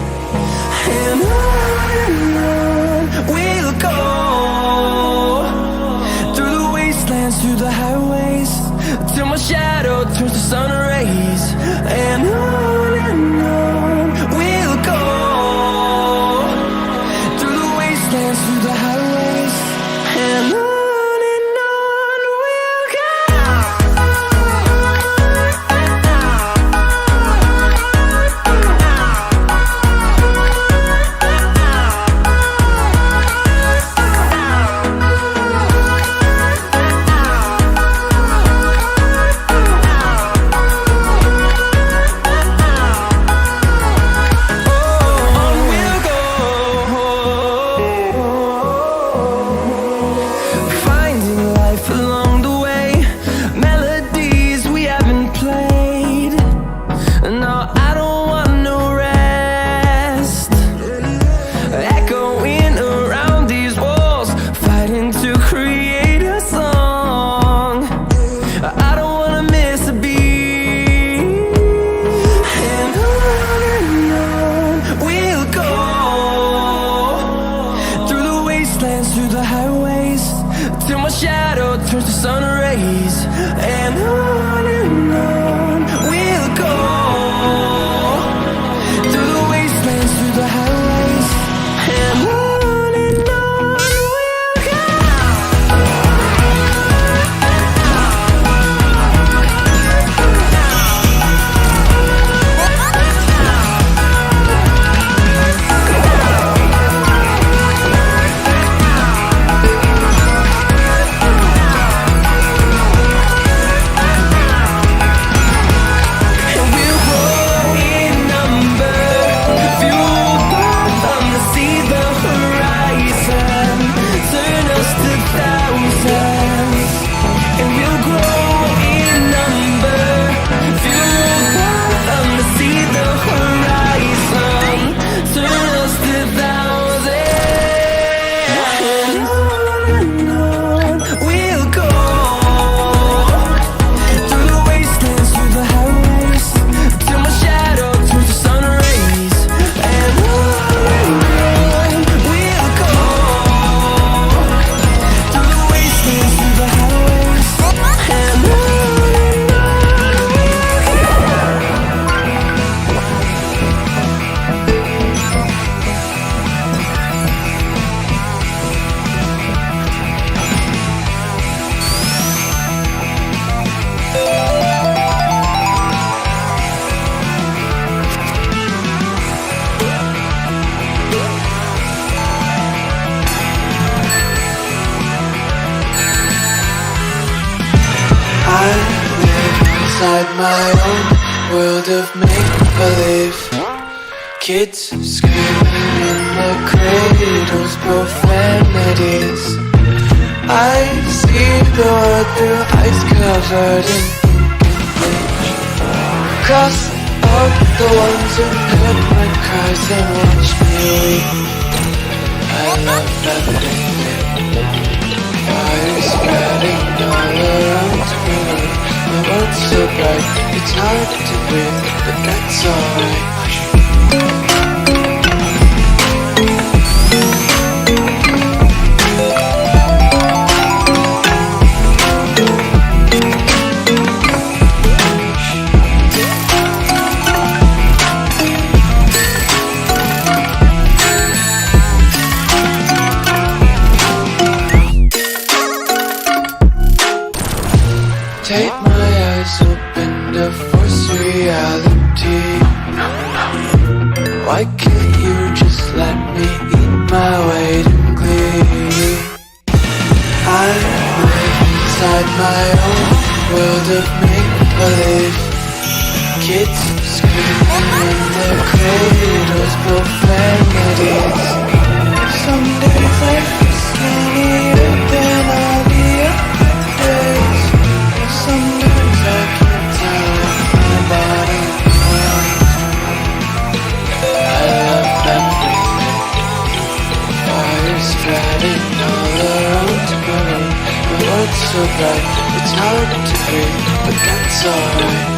and on we'll go, through the wastelands, through the highways, and on we'll go. Inside my own world of make-believe, kids screaming in the cradles, profanities. I see the world through ice covered in ink and bleach. Cross out the ones who heard my cries and watched me weep. I love everything, fire spreading all around me. My world's so bright, it's hard to breathe, but that's alright. Take my eyes open to force reality. Why can't you just let me eat my weight in glee? I live inside my own world of make-believe, kids screaming in their cradles, profanities. Some days I feel skinnier than all the other days. Sometimes I can't tell if my body moves. I love everything, fire spreading all around me. My world's so bright, it's hard to breathe, but that's alright.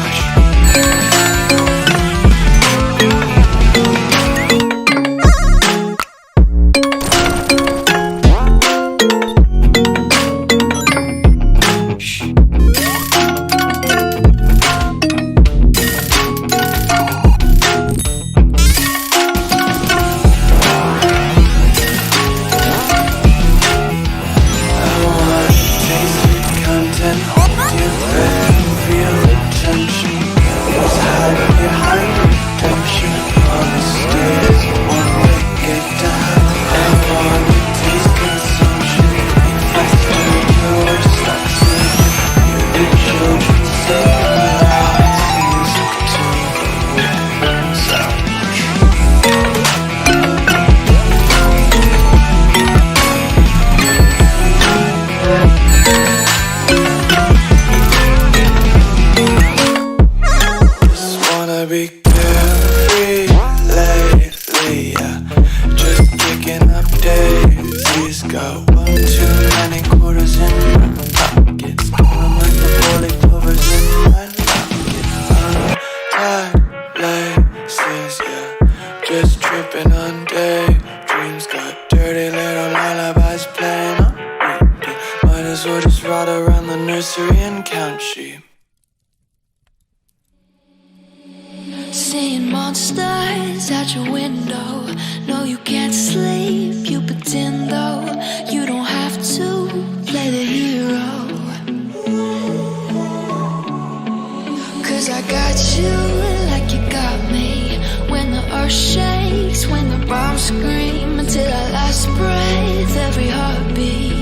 as well just ride around the nursery. nursery and count sheep. Seeing monsters out your window. No, you can't sleep, you pretend though. You don't have to play the hero. Cause I got you like you got me. When the earth shakes, when the bombs scream, until our last breath, every heartbeat.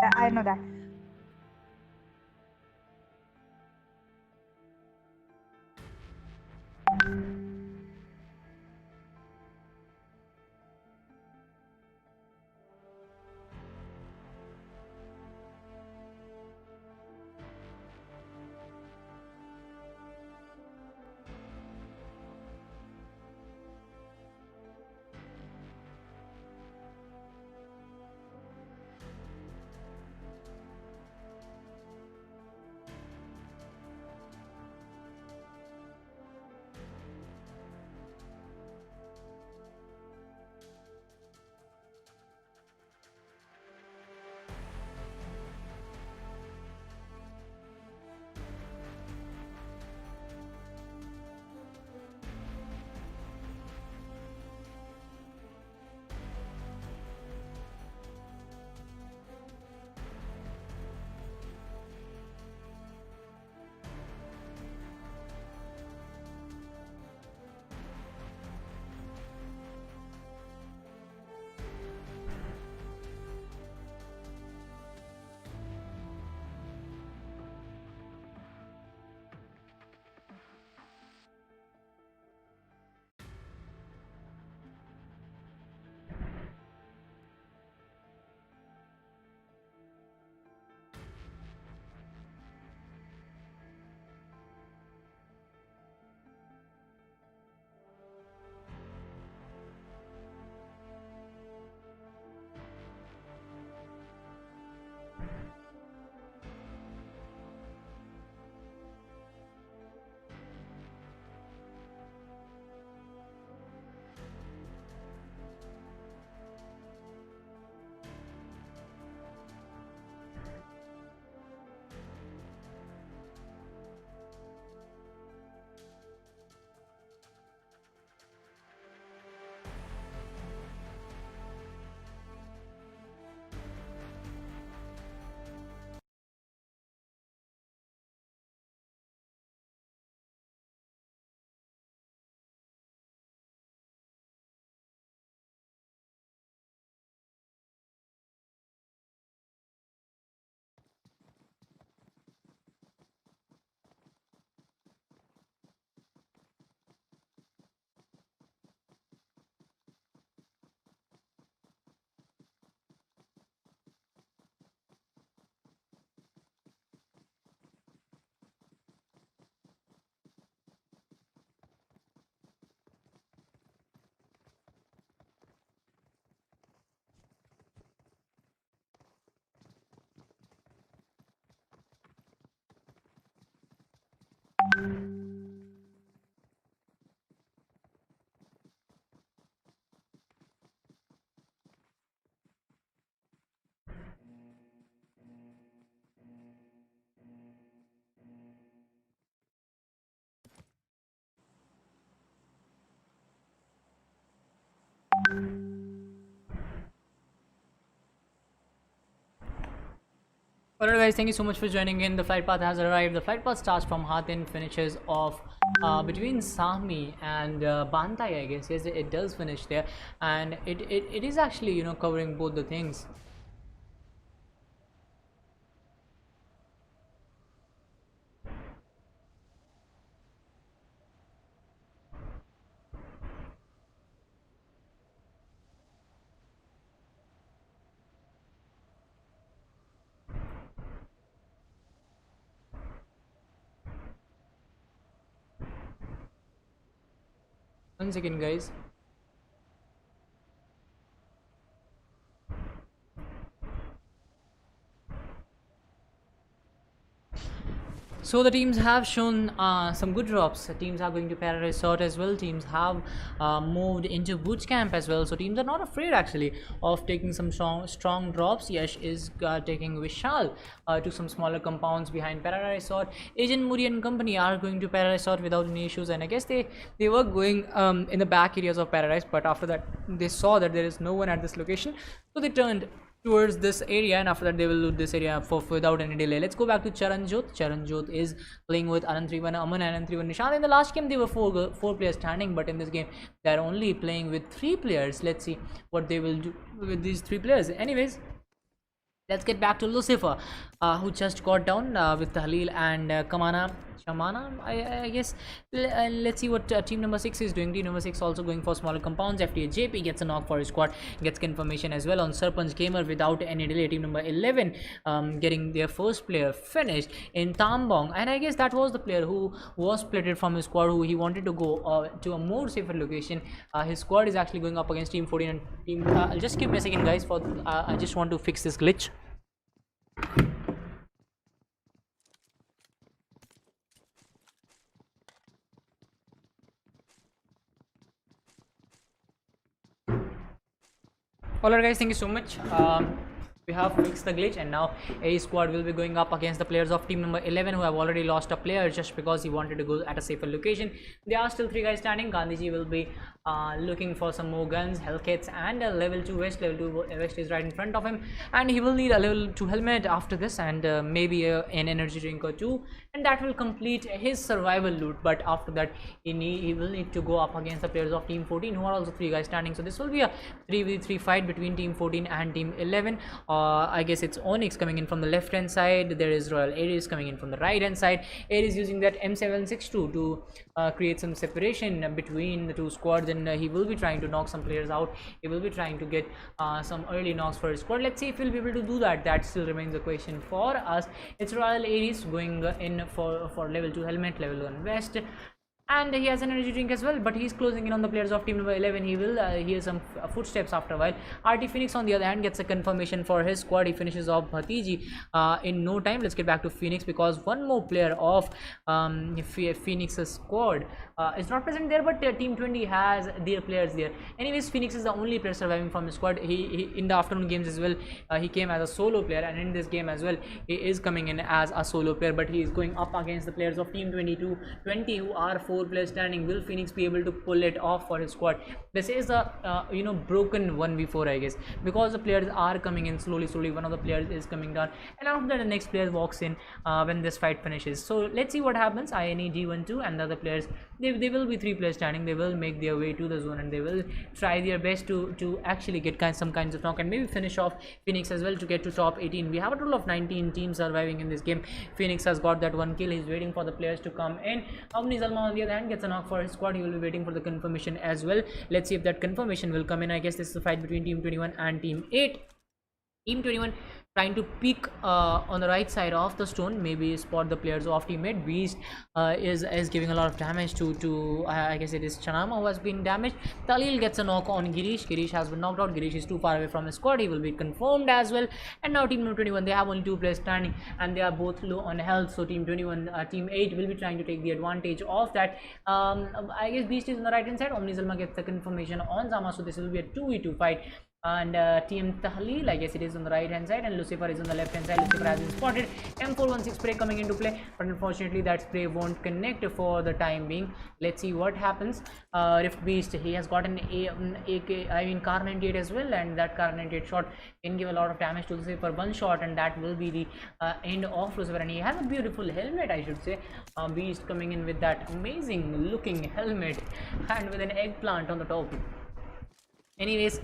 I know that. Alright guys, thank you so much for joining in. The flight path has arrived. The flight path starts from Hatin, finishes off between Sami and Bantai, I guess. Yes, it does finish there, and it is actually, you know, covering both the things. One second guys. So the teams have shown some good drops. The teams are going to Paradise Resort as well. Teams have moved into boot camp as well. So teams are not afraid actually of taking some strong drops. Yash is taking Vishal to some smaller compounds behind Paradise Resort. Agent Muri and company are going to Paradise Resort without any issues. And I guess they were going in the back areas of Paradise, but after that they saw that there is no one at this location, so they turned towards this area, and after that they will loot this area without any delay. Let's go back to Charanjot. Charanjot is playing with Anantrivan Aman and Anantrivan Nishant. In the last game they were four players standing, but in this game they are only playing with 3 players. Let's see what they will do with these 3 players. Anyways, Let's get back to Lucifer, who just got down with Halil and Shamana, I guess. Let's see what team number 6 is doing. Team number 6 also going for smaller compounds. FTA JP gets a knock for his squad, gets confirmation as well on Sarpanch Gamer without any delay. Team number 11 getting their first player finished in Tambong, and I guess that was the player who was splitted from his squad, who he wanted to go to a more safer location. His squad is actually going up against Team 14 and Team. Just give me a second, guys. For I just want to fix this glitch. Alright guys, thank you so much. We have fixed the glitch, and now A squad will be going up against the players of team number 11 who have already lost a player just because he wanted to go at a safer location. There are still 3 guys standing. Gandhiji will be looking for some more guns, health kits, and a level 2 vest. Level 2 vest is right in front of him, and he will need a level 2 helmet after this, and maybe an energy drink or 2, and that will complete his survival loot. But after that he will need to go up against the players of team 14 who are also 3 guys standing. So this will be a 3v3 fight between team 14 and team 11. I guess it's Onyx coming in from the left hand side. There is Royal Aries coming in from the right hand side. Aries using that M762 to create some separation between the 2 squads, and he will be trying to knock some players out. He will be trying to get some early knocks for his squad. Let's see if he'll be able to do that. That still remains a question for us. It's Royal Aries going in for level 2 helmet, level 1 vest, and he has an energy drink as well, but he's closing in on the players of team number 11. He will hear some footsteps after a while. RT Phoenix on the other hand gets a confirmation for his squad. He finishes off Bhatiji in no time. Let's get back to Phoenix, because one more player of Phoenix's squad is not present there, but team 20 has their players there. Anyways, Phoenix is the only player surviving from his squad. He in the afternoon games as well, he came as a solo player, and in this game as well he is coming in as a solo player, but he is going up against the players of team 20 who are 4 players standing. Will Phoenix be able to pull it off for his squad? This is a broken 1v4, I guess, because the players are coming in slowly. One of the players is coming down, and after that the next player walks in when this fight finishes. So let's see what happens. INE G12 and the other players, they will be 3 players standing. They will make their way to the zone, and they will try their best to actually get some kinds of knock and maybe finish off Phoenix as well to get to top 18. We have a total of 19 teams surviving in this game. Phoenix has got that 1 kill. He's waiting for the players to come in. Omni Zalma on the other hand gets a knock for his squad. He will be waiting for the confirmation as well. Let's see if that confirmation will come in. I guess this is a fight between team 21 and team 8. Team 21 trying to peek on the right side of the stone, maybe spot the players of teammate. Beast is giving a lot of damage to I guess it is Chanama who has been damaged. Talil gets a knock on Girish. Girish has been knocked out. Girish is too far away from his squad. He will be confirmed as well. And now team number 21, they have only 2 players standing, and they are both low on health. So team 21, team 8 will be trying to take the advantage of that. I guess Beast is on the right hand side. Omni Zalma gets the confirmation on Zama, so this will be a 2v2 fight. And team Tahlil, I guess it is on the right hand side, and Lucifer is on the left hand side. Lucifer has been spotted. M416 spray coming into play, but unfortunately that spray won't connect for the time being. Let's see what happens. Rift Beast, he has got an Car 98 as well, and that Car 98 shot can give a lot of damage to Lucifer. 1 shot, and that will be the end of Lucifer. And he has a beautiful helmet, I should say. Beast coming in with that amazing looking helmet and with an eggplant on the top. Anyways,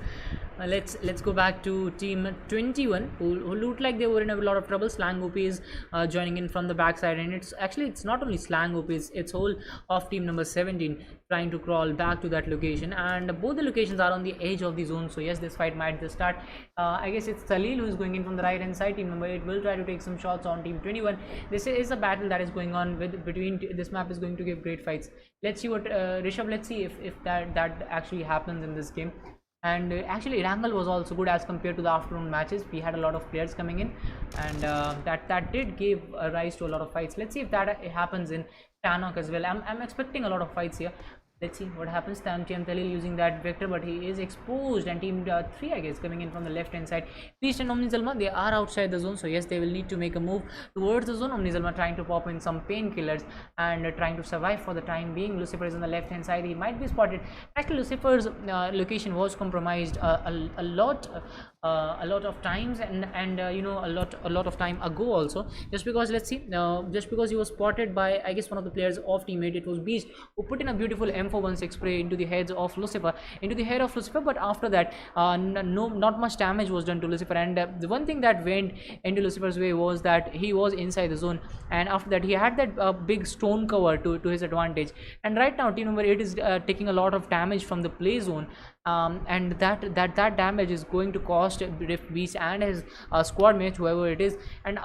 let's go back to team 21 who look like they were in a lot of trouble. Slang OP is joining in from the backside, and it's not only Slang OP, it's whole of team number 17 trying to crawl back to that location, and both the locations are on the edge of the zone. So yes, this fight might just start. I guess it's Salil who is going in from the right hand side. Team number 8 will try to take some shots on team 21. This is a battle that is going on between this map is going to give great fights. Let's see what Rishabh, let's see if that actually happens in this game. And actually Wrangle was also good as compared to the afternoon matches. We had a lot of players coming in, and that did give a rise to a lot of fights. Let's see if that happens in Tanok as well. I'm expecting a lot of fights here. Let's see what happens. Team Talil using that vector, but he is exposed, and team 3 I guess coming in from the left hand side. Beast and Omni Zalma, they are outside the zone, so yes, they will need to make a move towards the zone. Omni Zalma trying to pop in some painkillers and trying to survive for the time being. Lucifer is on the left hand side. He might be spotted. Actually Lucifer's location was compromised a lot a lot of times, and you know, a lot of time ago also, just because let's see, just because he was spotted by, I guess, one of the players of teammate. It was Beast who put in a beautiful M416 spray into the head of Lucifer, but after that, not much damage was done to Lucifer. And the one thing that went into Lucifer's way was that he was inside the zone, and after that he had that big stone cover to his advantage. And right now team number 8 is taking a lot of damage from the play zone, and that damage is going to cost Rift Beast and his squad mates, whoever it is. And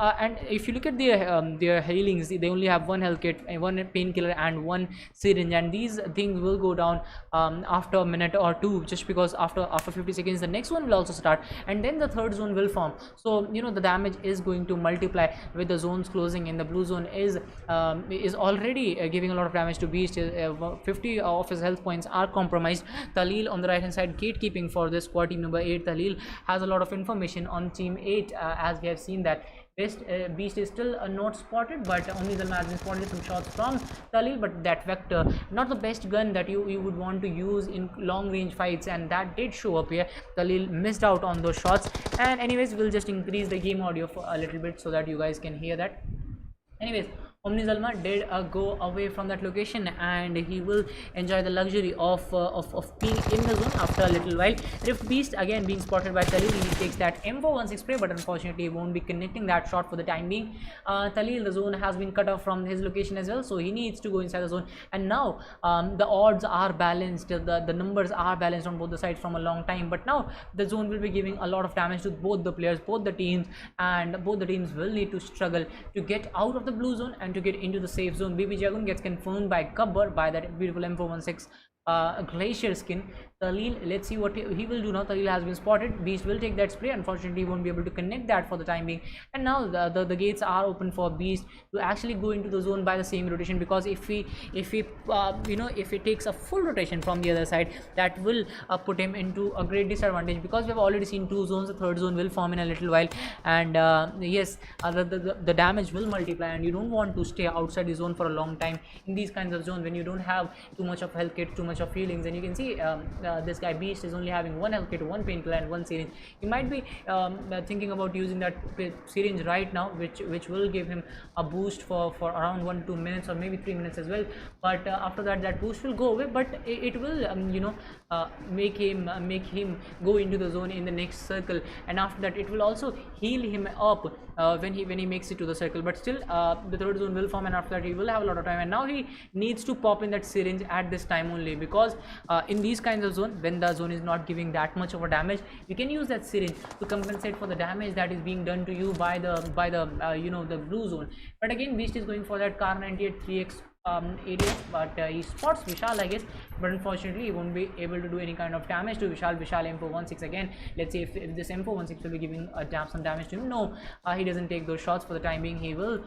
if you look at their healings, they only have one health kit, one painkiller, and one syringe, and these things will go down after a minute or two, just because after 50 seconds the next one will also start, and then the third zone will form. So you know, the damage is going to multiply with the zones closing in. The blue zone is already giving a lot of damage to Beast. 50 of his health points are compromised. Talil on the right hand side gatekeeping for this squad, team number 8. Talil has a lot of information on team 8, as we have seen that Beast is still not spotted, but only the has been spotted. Some shots from Talil, but that vector, not the best gun that you would want to use in long range fights, and that did show up here. Talil missed out on those shots. And anyways, we'll just increase the game audio for a little bit so that you guys can hear that. Anyways, Omni Zalma did go away from that location, and he will enjoy the luxury of being in the zone after a little while. Rift Beast again being spotted by Talil. He takes that M416 spray, but unfortunately he won't be connecting that shot for the time being. Talil, the zone has been cut off from his location as well, so he needs to go inside the zone. And now the odds are balanced, the numbers are balanced on both the sides from a long time, but now the zone will be giving a lot of damage to both the players, both the teams, and both the teams will need to struggle to get out of the blue zone and to get into the safe zone. BB Jagun gets confirmed by Gabbar by that beautiful M416 glacier skin. Talil, let's see what he will do now. Talil has been spotted. Beast will take that spray. Unfortunately, he won't be able to connect that for the time being. And now the gates are open for Beast to actually go into the zone by the same rotation, because if he takes a full rotation from the other side, that will put him into a great disadvantage, because we have already seen two zones. The third zone will form in a little while, and yes, the damage will multiply, and you don't want to stay outside the zone for a long time in these kinds of zones when you don't have too much of health kit, too much of healings. And you can see this guy Beast is only having one health kit, one painkiller, and one syringe. He might be thinking about using that syringe right now, which will give him a boost for around 1 to 2 minutes, or maybe 3 minutes as well. But after that boost will go away, but it will make him go into the zone in the next circle, and after that it will also heal him up when he makes it to the circle. But still the third zone will form, and after that he will have a lot of time. And now he needs to pop in that syringe at this time only, because in these kinds of zone, when the zone is not giving that much of a damage, you can use that syringe to compensate for the damage that is being done to you by the the blue zone. But again, Beast is going for that Kar 98 3x area, but he spots Vishal, I guess, but unfortunately he won't be able to do any kind of damage to Vishal. M416 again. Let's see if this M416 will be giving some damage to him. No, he doesn't take those shots for the time being. He will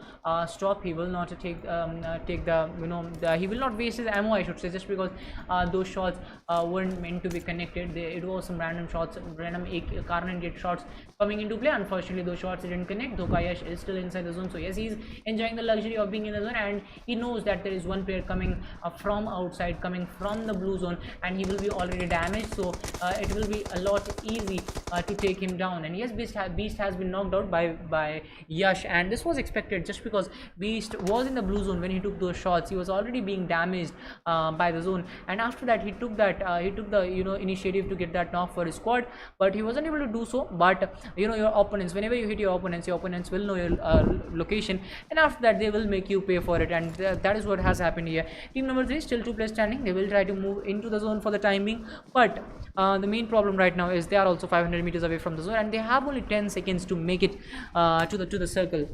stop. He will not take he will not waste his ammo, I should say, just because those shots weren't meant to be connected. It was some random shots, random Kar 98 shots coming into play. Unfortunately those shots didn't connect. Dokayash is still inside the zone, so yes, he's enjoying the luxury of being in the zone, and he knows that there is one player coming from outside, coming from the blue zone, and he will be already damaged, so it will be a lot easy to take him down. And yes, Beast has been knocked out by Yash, and this was expected, just because Beast was in the blue zone when he took those shots. He was already being damaged by the zone, and after that he took the initiative to get that knock for his squad, but he wasn't able to do so. But your opponents, whenever you hit your opponents will know your location, and after that they will make you pay for it, and that is what has happened here. Team number 3 still 2 players standing. They will try to move into the zone for the time being, but the main problem right now is they are also 500 meters away from the zone, and they have only 10 seconds to make it to the circle.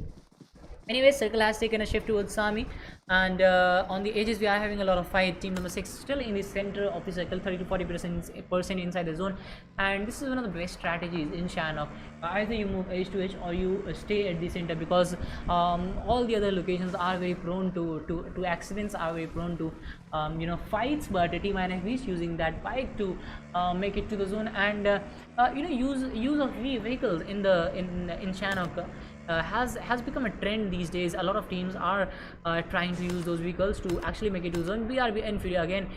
Anyway, circle has taken a shift towards Sami, and on the edges we are having a lot of fight. Team number 6 still in the center of the circle, 30 to 40% inside the zone, and this is one of the best strategies in Shanok. Either you move edge to edge, or you stay at the center, because all the other locations are very prone to accidents, are very prone to fights. But Team INFB is using that bike to make it to the zone, and use of vehicles in Shanok has become a trend these days. A lot of teams are trying to use those vehicles to actually make it to zone. BRB Inferior again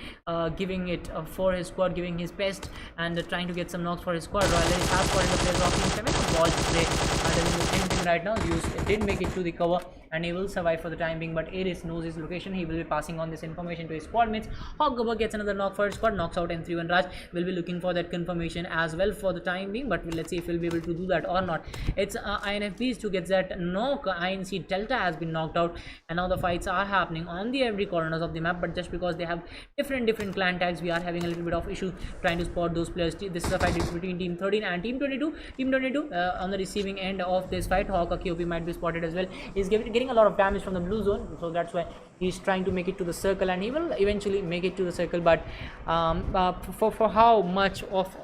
giving it for his squad, giving his best, and trying to get some knocks for his squad. Royal has spotted the players of Team 7. Ball play doesn't do anything right now. Zeus did make it to the cover, and he will survive for the time being, but Ares knows his location. He will be passing on this information to his squad mates. Hoggober gets another knock for his squad, knocks out N31. Raj will be looking for that confirmation as well for the time being, but let's see if he'll be able to do that or not. It's INFBs to get that knock. INC Delta has been knocked out, and now the fights are happening on the every corners of the map, but just because they have different clan tags, we are having a little bit of issue trying to spot those players. This is a fight between Team 13 and Team 22. Team 22 on the receiving end of this fight. Hawk KOP might be spotted as well. He's getting a lot of damage from the blue zone, so that's why he's trying to make it to the circle, and he will eventually make it to the circle, but for how much of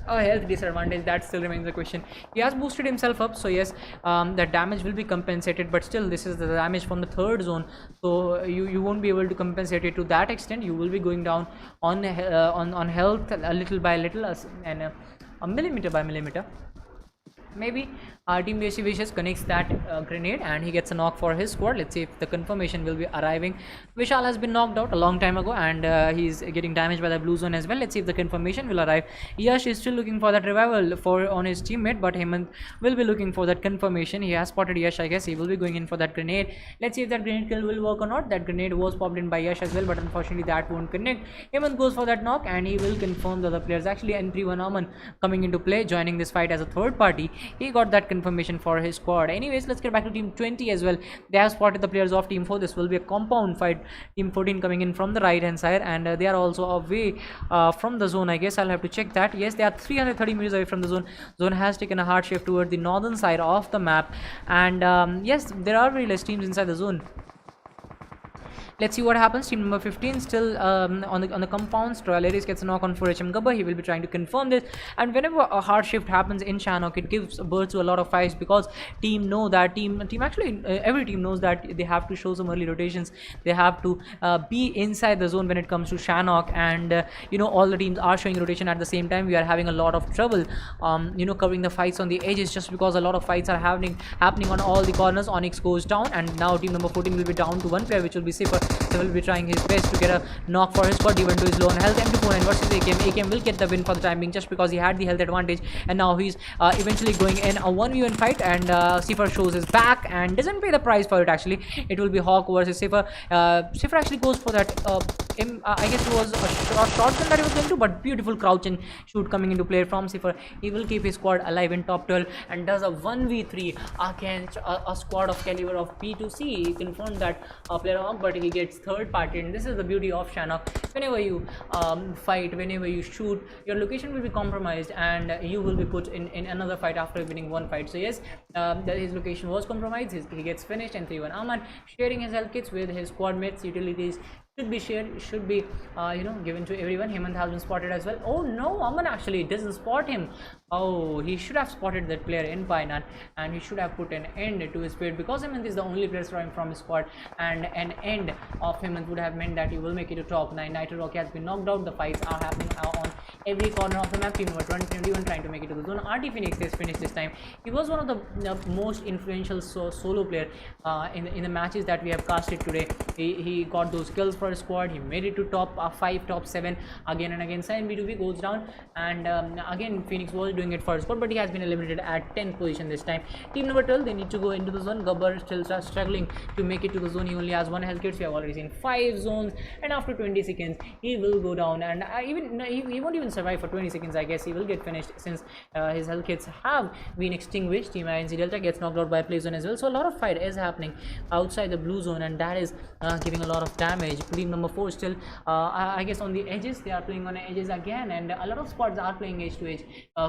a health disadvantage, that still remains a question. He has boosted himself up, so yes, the damage will be compensated, but still this is the damage from the third zone, so you won't be able to compensate it to that extent. You will be going down on health a little by little, and a millimeter by millimeter. Maybe Team BSC Vicious connects that grenade, and he gets a knock for his squad. Let's see if the confirmation will be arriving. Vishal has been knocked out a long time ago, and he's getting damaged by the blue zone as well. Let's see if the confirmation will arrive. Yash is still looking for that revival on his teammate, but Hemant will be looking for that confirmation. He has spotted Yash, I guess. He will be going in for that grenade. Let's see if that grenade kill will work or not. That grenade was popped in by Yash as well, but unfortunately that won't connect. Hemant goes for that knock, and he will confirm the other players. Actually, N31 Aman coming into play, joining this fight as a third party. He got that confirmation for his squad. Anyways, let's get back to Team 20 as well. They have spotted the players of Team 4. This will be a compound fight. Team 14 coming in from the right hand side, and they are also away from the zone, I guess. I'll have to check that. Yes, they are 330 meters away from the zone. Zone has taken a hard shift toward the northern side of the map, and yes, there are very less teams inside the zone. Let's see what happens. Team number 15 still on the compounds. Troyaleris gets a knock on for HM Gabba. He will be trying to confirm this. And whenever a hard shift happens in Shanok, it gives birth to a lot of fights, because team know that every team knows that they have to show some early rotations. They have to be inside the zone when it comes to Shanok, and all the teams are showing rotation at the same time. We are having a lot of trouble covering the fights on the edges, just because a lot of fights are happening on all the corners. Onyx goes down, and now team number 14 will be down to one player, which will be safer. He will be trying his best to get a knock for his squad, even to his low on health. M249 versus AKM. AKM will get the win for the time being, just because he had the health advantage, and now he's eventually going in a 1v1 fight, and Sifer shows his back and doesn't pay the price for it. Actually, it will be Hawk versus Sifer. Sifer actually goes for that I guess it was a shotgun that he was going to, but beautiful crouch and shoot coming into play from Sifer. He will keep his squad alive in top 12 and does a 1v3 against a squad of caliber of P2C. He confirmed that player Hawk, but he gets third party, and this is the beauty of Shanok. Whenever you fight, whenever you shoot, your location will be compromised, and you will be put in another fight after winning one fight. So yes, his location was compromised. He gets finished, and 3-1 Aman sharing his health kits with his squad mates. Utilities should be shared, should be given to everyone. Hemant has been spotted as well. Oh no, Aman actually doesn't spot him. Oh, he should have spotted that player in Painan, and he should have put an end to his fate, because Hemant is the only player surviving from his squad, and an end of Hemant would have meant that he will make it to top 9. Nitro Rocky has been knocked out. The fights are happening on every corner of the map. Team number 2021 trying to make it to the zone. RT Phoenix is finished this time. He was one of the most influential solo player in the matches that we have casted today. He got those kills for his squad. He made it to top 5, top 7 again and again. Sign B2B goes down, and again Phoenix was doing it for his squad, but he has been eliminated at 10th position this time. Team number 12, they need to go into the zone. Gabbar still struggling to make it to the zone. He only has 1 health kit. We have already seen 5 zones, and after 20 seconds he will go down, and he won't even survive for 20 seconds. I guess he will get finished, since his health kits have been extinguished. Team INC Delta gets knocked out by play zone as well. So a lot of fight is happening outside the blue zone, and that is giving a lot of damage. Team number 4 still I guess on the edges. They are playing on the edges again, and a lot of squads are playing edge to edge,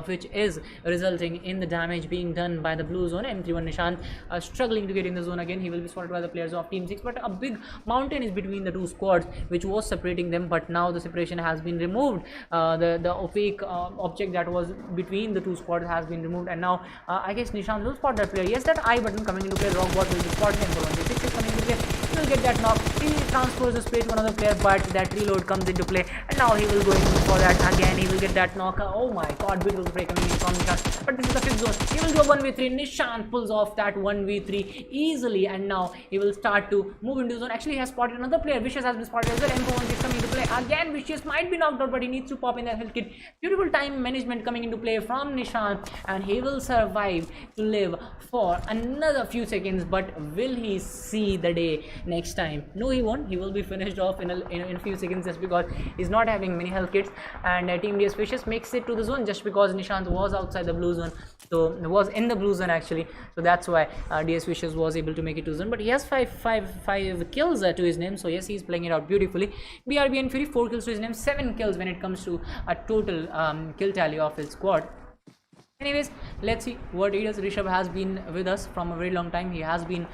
which is resulting in the damage being done by the blue zone. M31 Nishant struggling to get in the zone again. He will be spotted by the players of Team 6, but a big mountain is between the two squads, which was separating them, but now the separation has been removed. The opaque object that was between the two squads has been removed, and now I guess Nishant will spot that player. Yes, that I button coming into play. Rockbot will be spotting him for 1v6 is coming into play. He will get that knock. He transfers the spray to another player, but that reload comes into play, and now he will go in for that again. He will get that knock. Oh my god, beautiful spray coming in from Nishant, but this is the 5th zone. He will do a 1v3. Nishant pulls off that 1v3 easily, and now he will start to move into the zone. Actually, he has spotted another player. Vicious has been spotted as well. M41 is coming into play again. Vicious might be knocked out, but he needs to pop in that health kit. Beautiful time management coming into play from Nishant, and he will survive to live for another few seconds. But will he see the day next time? No, he won't. He will be finished off in a few seconds, just because he's not having many health kits. And Team DS Vicious makes it to the zone just because Nishant was outside the blue zone, so was in the blue zone actually, so that's why DS Vicious was able to make it to zone. But he has five kills to his name, so yes, he's playing it out beautifully. BRB and Fury 4 kills to his name, 7 kills when it comes to a total kill tally of his squad. Anyways, let's see what he does. Rishabh has been with us from a very long time. He has been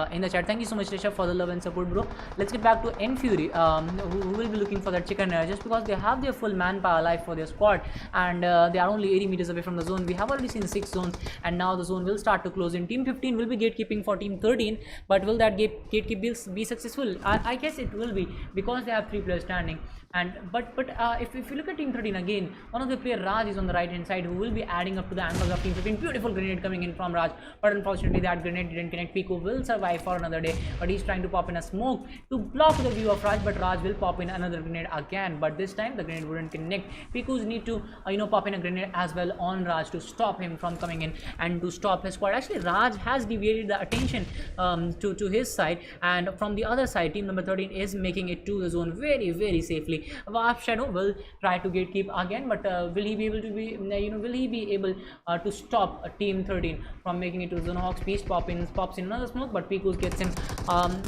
in the chat. Thank you so much, Rishabh, for the love and support, bro. Let's get back to N-Fury, who will be looking for that chicken just because they have their full manpower alive for their squad, and they are only 80 meters away from the zone. We have already seen 6 zones, and now the zone will start to close in. Team 15 will be gatekeeping for Team 13, but will that gatekeep be successful? I guess it will be, because they have 3 players standing. And but if you look at Team 13 again, one of the player Raj is on the right hand side, who will be adding up to the angles of Team 15. Beautiful grenade coming in from Raj, but unfortunately that grenade didn't connect. Pico will survive for another day, but he's trying to pop in a smoke to block the view of Raj, but Raj will pop in another grenade again, but this time the grenade wouldn't connect. Picos need to pop in a grenade as well on Raj to stop him from coming in and to stop his squad. Actually, Raj has deviated the attention to his side, and from the other side, team number 13 is making it to the zone very safely. Warp Shadow will try to gatekeep again, but will he be able to be will he be able to stop Team 13 from making it to zone? Hawks Beast pops in another smoke, but Picos gets him.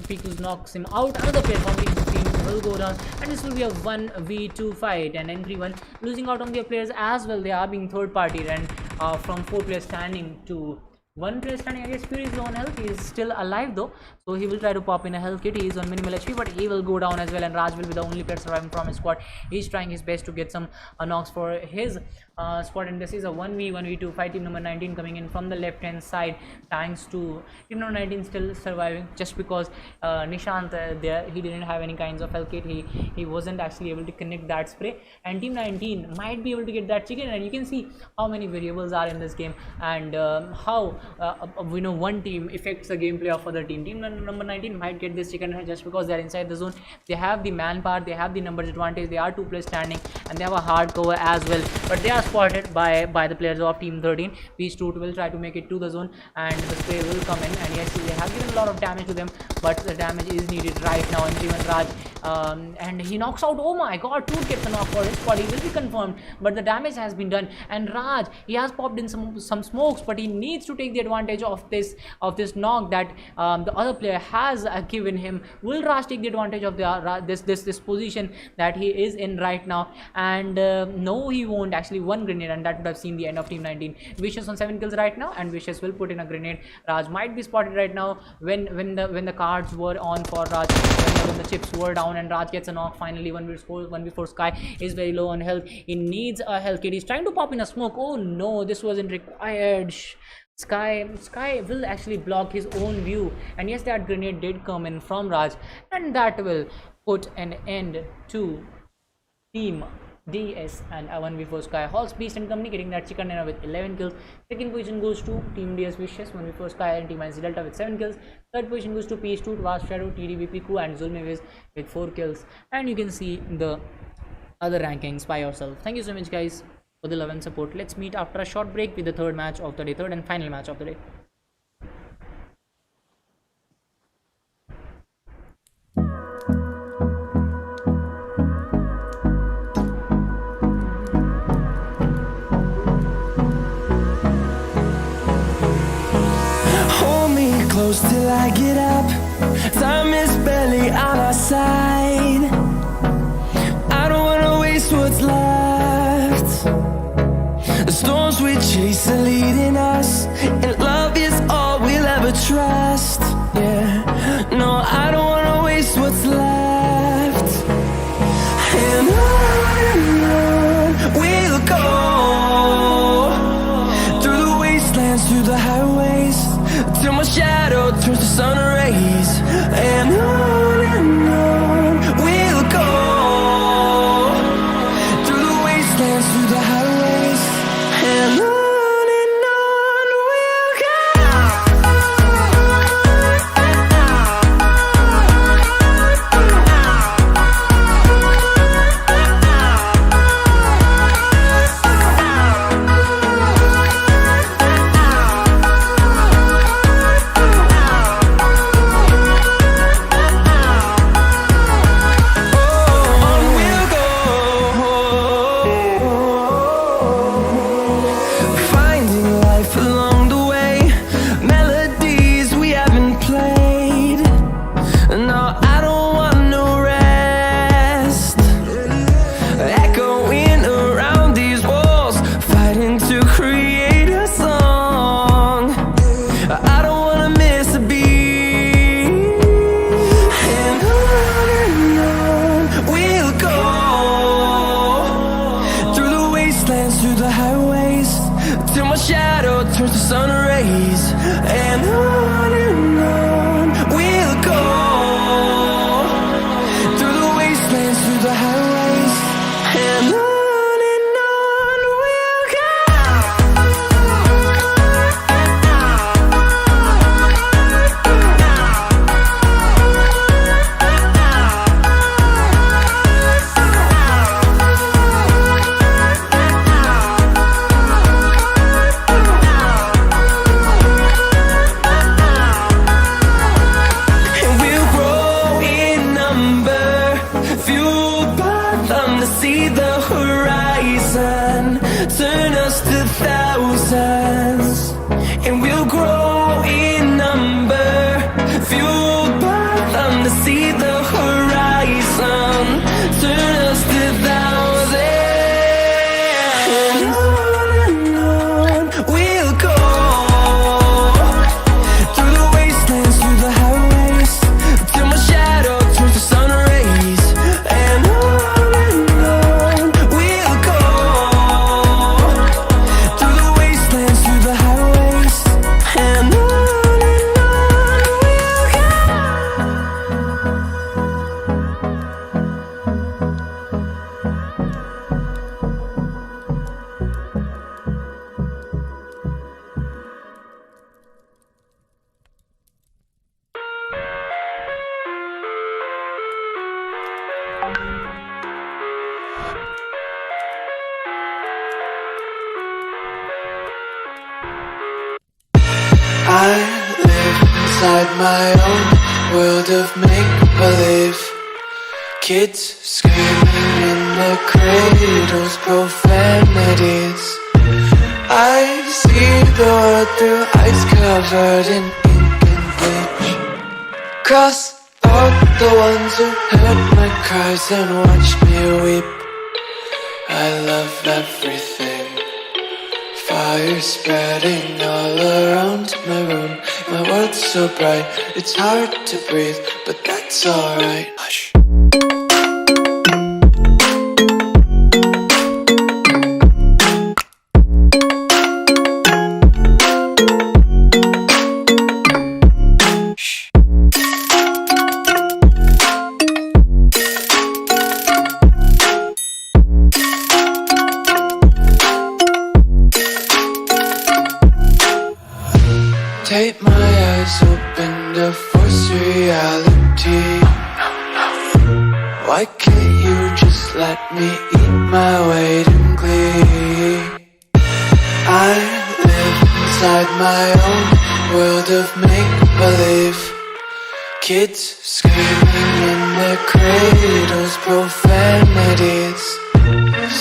Picos knocks him out. Another player from Team 15 will go down, and this will be a 1v2 fight, and N31 losing out on their players as well. They are being third party, and from 4 players standing to 1 player standing. I guess Fury is on health. He is still alive though, so he will try to pop in a health kit. He is on minimal HP, but he will go down as well, and Raj will be the only player surviving from his squad. He's trying his best to get some knocks for his squad, and this is a 1v2 fight. Team number 19 coming in from the left hand side, thanks to team number 19 still surviving just because Nishant there, he didn't have any kinds of health kit. He wasn't actually able to connect that spray, and team 19 might be able to get that chicken. And you can see how many variables are in this game, and how one team affects the gameplay of other team. Team number 19 might get this chicken just because they're inside the zone. They have the manpower, they have the numbers advantage, they are 2 players standing, and they have a hard cover as well, but they are spotted by the players of team 13. Beast 2 will try to make it to the zone, and the spray will come in, and yes, they have given a lot of damage to them, but the damage is needed right now. And even Raj, and he knocks out. Oh my god, 2 gets a knock for his squad. He will be confirmed, but the damage has been done, and Raj, he has popped in some smokes, but he needs to take the advantage of this knock that the other player has given him. Will Raj take the advantage of this position that he is in right now? And no, he won't. Actually, 1 grenade, and that would have seen the end of team 19. Vicious on 7 kills right now, and Vicious will put in a grenade. Raj might be spotted right now when the cards were on for Raj, when the chips were down, and Raj gets a knock. Finally, 1v4 Sky is very low on health. He needs a health kit. He's trying to pop in a smoke. Oh no, this wasn't required. Sky will actually block his own view, and yes, that grenade did come in from Raj, and that will put an end to team DS and a 1v4 Sky. Halls Beast and company getting that chicken dinner with 11 kills. Second position goes to Team DS Vicious, 1v4 Sky and Team INC Delta with 7 kills. Third position goes to PS2, Warp Shadow, TDBP Crew, and Zulmeviz with 4 kills. And you can see the other rankings by yourself. Thank you so much, guys, for the love and support. Let's meet after a short break with the third match of the day, third and final match of the day. Hold me close till I get up. Time is barely on our side. I don't wanna waste what's left. The storms we chase are leading us, and love is all we'll ever trust. Yeah, no, I don't wanna waste what's left. And on we'll go, through the wastelands, through the highways, till my shadow turns to sun rays. And on wastelands, through the highways, till my shadow turns to sun rays. And on we'll go, through the wastelands, through the highways, and on we'll go. Turn us to thousands, and we'll grow in number, fueled by them to see the horizon. Turn us to thousands, and on we'll go, through the wastelands, through the highways, till my shadow turns to sun rays. And on we'll go, through the wastelands, through the highways, and on we'll go. I live inside my own world of make-believe. Kids screaming in their cradles, profanities. I see the world through ice covered in ink and bleach. Cross out the ones who heard my cries and watched me weep. I love everything. Fire spreading all around my room. My world's so bright, it's hard to breathe, but that's alright. Hush. Tape my eyes open to force reality. Why can't you just let me eat my weight in glee? I live inside my own world of make-believe. Kids screaming in their cradles, profanities.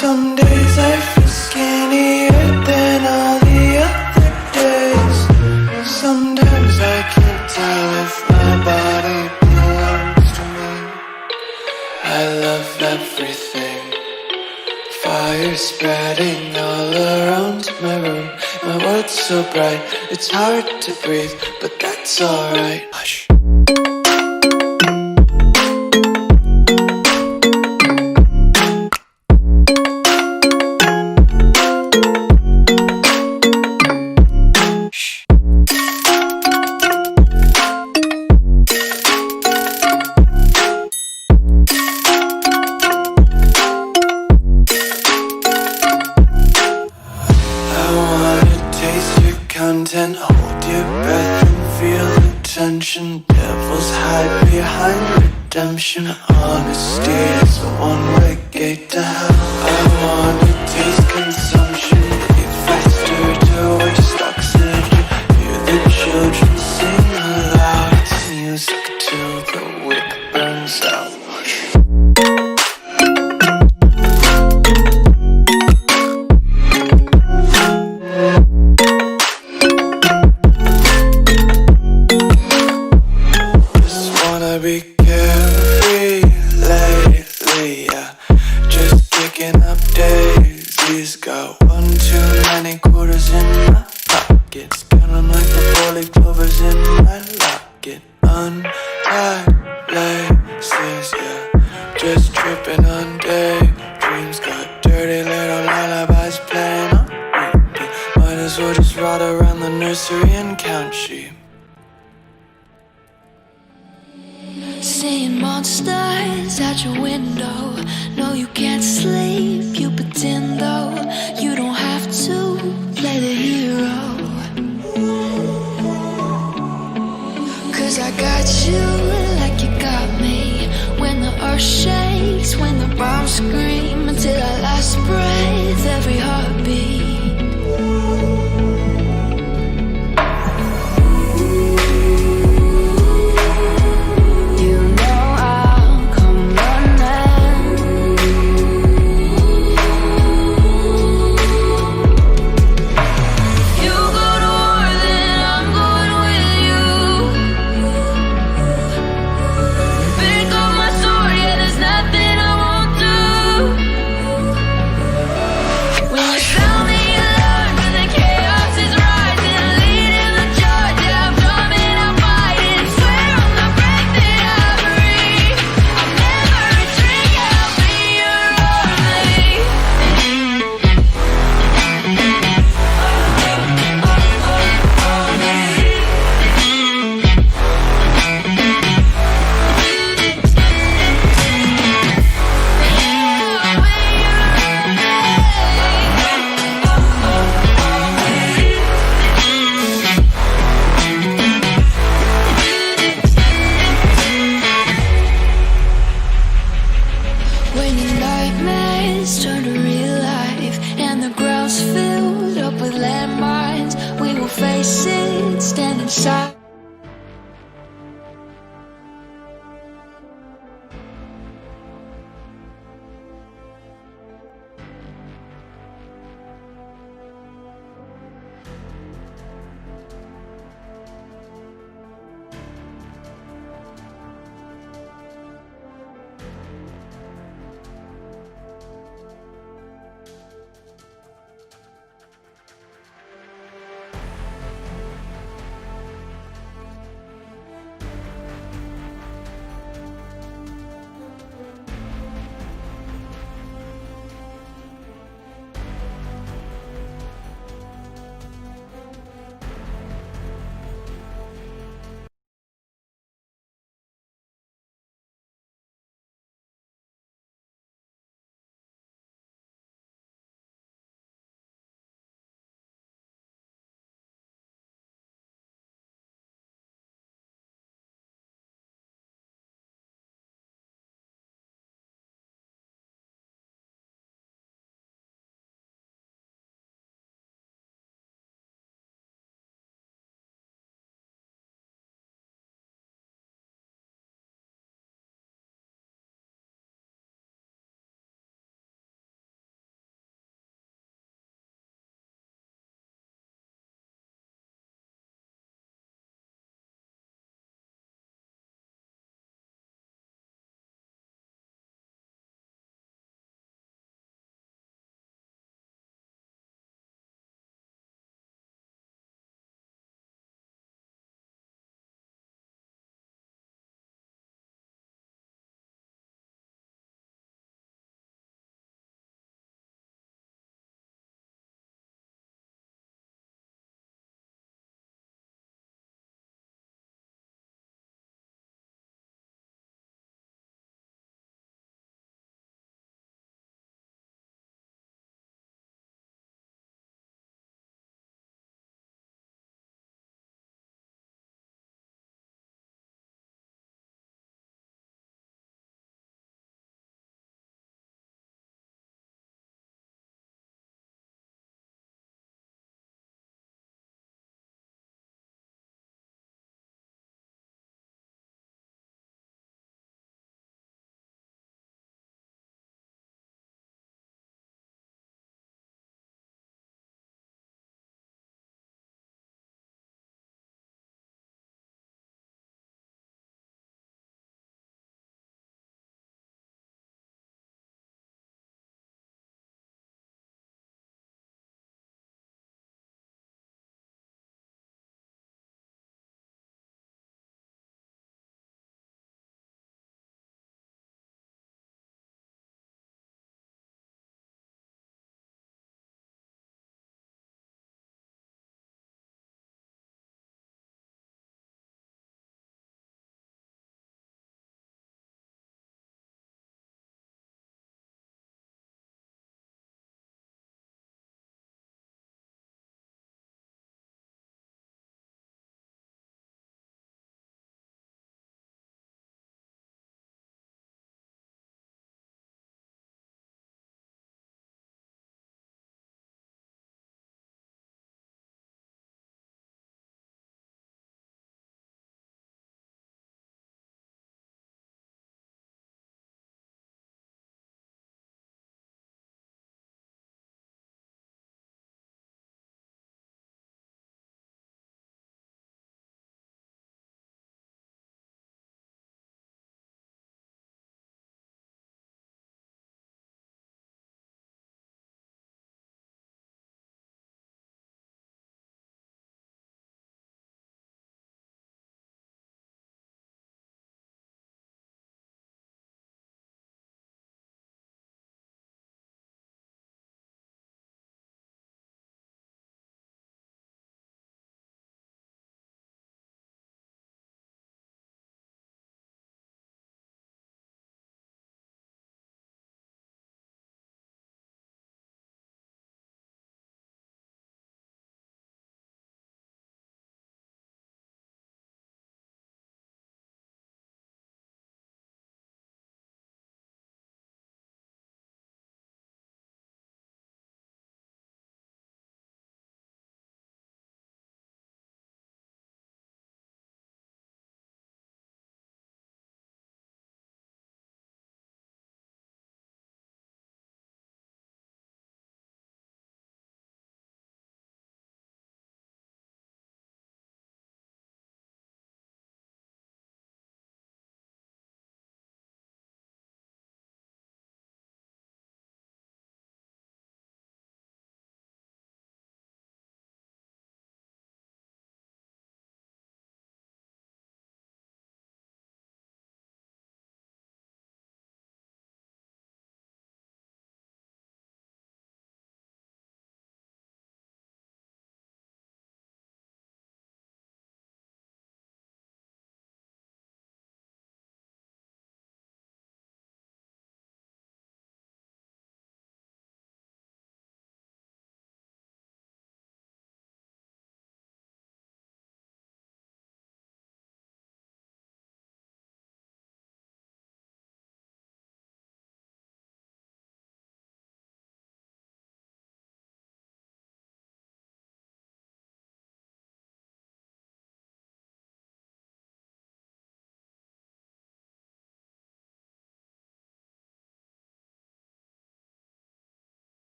Some days I feel skinnier than all the other days. Sometimes I can't tell if my body belongs to me. I love everything. Fire spreading all around my room. My world's so bright, it's hard to breathe, but that's alright. Hush. Content, hold your breath and feel the tension. Devils hide behind redemption. Honesty is a one-way gate to hell. I wanna taste consumption. Breathe faster to waste oxygen. Hear the children sing aloud. It's music till the wick burns out. Be carefree lately, yeah. Just kicking up daisies. Got one too many quarters in my pockets. Counting like the four-leaf clovers in my locket. Untied laces, yeah. Just tripping on daydreams. Got dirty little lullabies trot around the nursery and count sheep. Seeing monsters out your window. No, you can't sleep, you pretend though. You don't have to play the hero. Cause I got you like you got me. When the earth shakes, when the bombs scream, until our last breath, every heartbeat.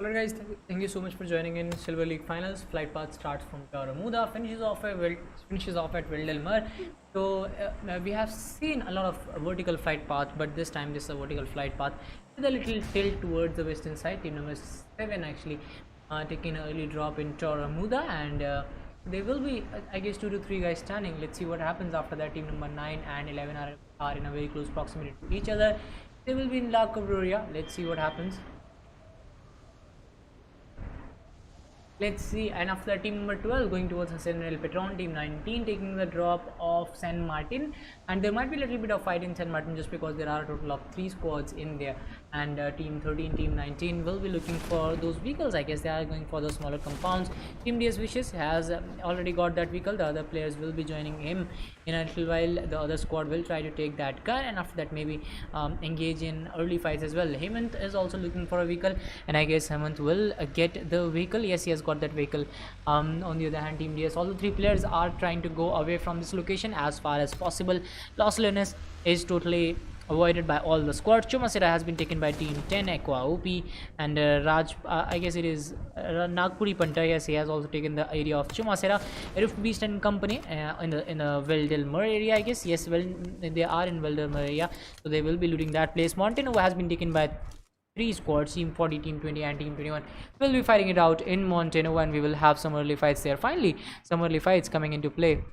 Alright guys, thank you so much for joining in Silver League Finals. Flight path starts from Muda, finishes off at Wildelmer. So we have seen a lot of vertical flight path, but this time this is a vertical flight path with a little tilt towards the western side. Team number 7 actually taking an early drop in Muda, and there will be I guess 2 to 3 guys standing. Let's see what happens after that. Team number 9 and 11 are in a very close proximity to each other. They will be in La Cabrera. Let's see what happens. Let's see, and after that, team number 12 going towards San El Petron, team 19 taking the drop of San Martin, and there might be a little bit of fight in San Martin just because there are a total of 3 squads in there, and team 13, team 19 will be looking for those vehicles. I guess they are going for the smaller compounds. Team DS Wishes has already got that vehicle. The other players will be joining him in a little while. The other squad will try to take that car, and after that maybe engage in early fights as well. Hemant is also looking for a vehicle, and I guess Hemant will get the vehicle. Yes, he has got that vehicle. On the other hand, team DS, all the 3 players are trying to go away from this location as far as possible. Losslessness is totally avoided by all the squads. Chumasera has been taken by team 10, Aqua OP, and Raj, I guess it is Nagpuri Panta. Yes, he has also taken the area of Chumasera. Rift Beast and company in the Veldelmer area, I guess. Yes, well, they are in Veldelmer area, so they will be looting that place. Monteno has been taken by 3 squads, team 40, team 20 and team 21 will be fighting it out in Monteno, and we will have some early fights there. Finally, some early fights coming into play.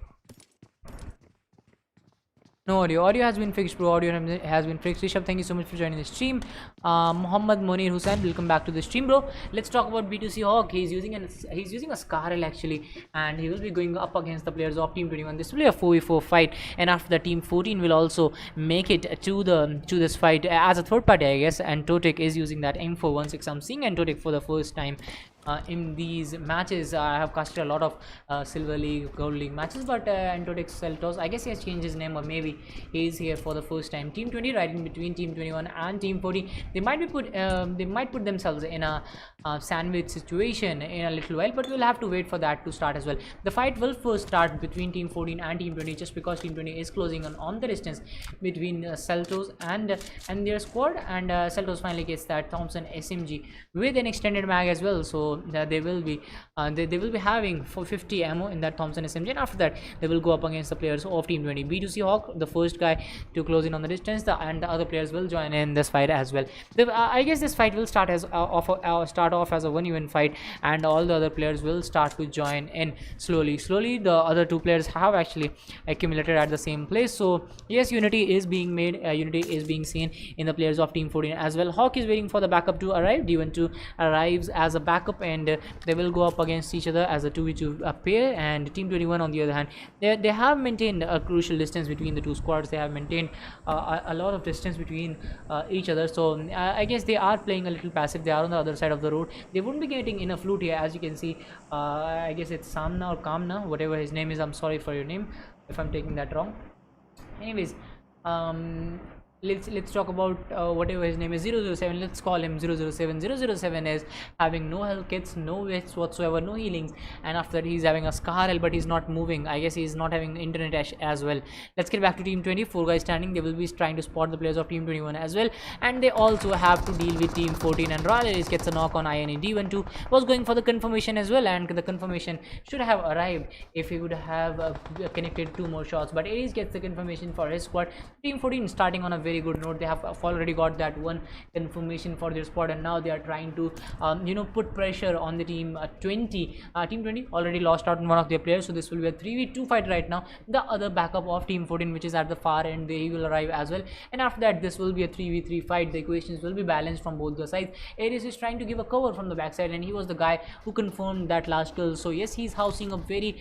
No audio has been fixed, bro. Audio has been fixed. Rishabh, thank you so much for joining the stream. Muhammad Monir Hussain, welcome back to the stream, bro. Let's talk about B2C Hawk. He's using a Scarl actually, and he will be going up against the players of team 21. This will be a 4v4 fight, and after the team 14 will also make it to this fight as a third party, I guess. And Totek is using that M416. I'm seeing Totek for the first time in these matches. I have casted a lot of Silver League, Gold League matches, but Antotex Celtos, I guess he has changed his name, or maybe he is here for the first time. Team 20 right in between team 21 and team 40. They might put themselves in a sandwich situation in a little while, but we'll have to wait for that to start as well. The fight will first start between team 14 and team 20, just because team 20 is closing on the distance between Celtos and their squad, and Celtos finally gets that Thompson SMG with an extended mag as well. So they will be having 450 ammo in that Thompson SMG, and after that they will go up against the players of team 20. B2C Hawk, the first guy to close in on the distance, and the other players will join in this fight as well. I guess this fight will start off as a 1v1 fight, and all the other players will start to join in slowly. The other 2 players have actually accumulated at the same place, so yes, unity is being made, unity is being seen in the players of team 14 as well. Hawk is waiting for the backup to arrive. D12 arrives as a backup, and they will go up against each other as a 2v2 pair. And team 21 on the other hand, they have maintained a crucial distance between the 2 squads. They have maintained a lot of distance between each other, so I guess they are playing a little passive. They are on the other side of the road. They wouldn't be getting enough loot here, as you can see. I guess it's Samna or Kamna, whatever his name is. I'm sorry for your name if I'm taking that wrong. Anyways, let's talk about whatever his name is, 007. Let's call him 007. 007 is having no health kits, no vests whatsoever, no healings, and after that he's having a Scarl, but he's not moving. I guess he's not having internet as well. Let's get back to team 20. 4 guys standing. They will be trying to spot the players of team 21 as well, and they also have to deal with team 14. And Raleigh gets a knock on INE. D12 was going for the confirmation as well, and the confirmation should have arrived if he would have connected 2 more shots, but Aries gets the confirmation for his squad. Team 14 starting on a very good note. They have already got that 1 confirmation for their squad, and now they are trying to put pressure on the team 20. Team 20 already lost out on one of their players, so this will be a 3v2 fight right now. The other backup of team 14, which is at the far end, they will arrive as well, and after that this will be a 3v3 fight. The equations will be balanced from both the sides. Aries is trying to give a cover from the backside, and he was the guy who confirmed that last kill. So yes, he's housing a very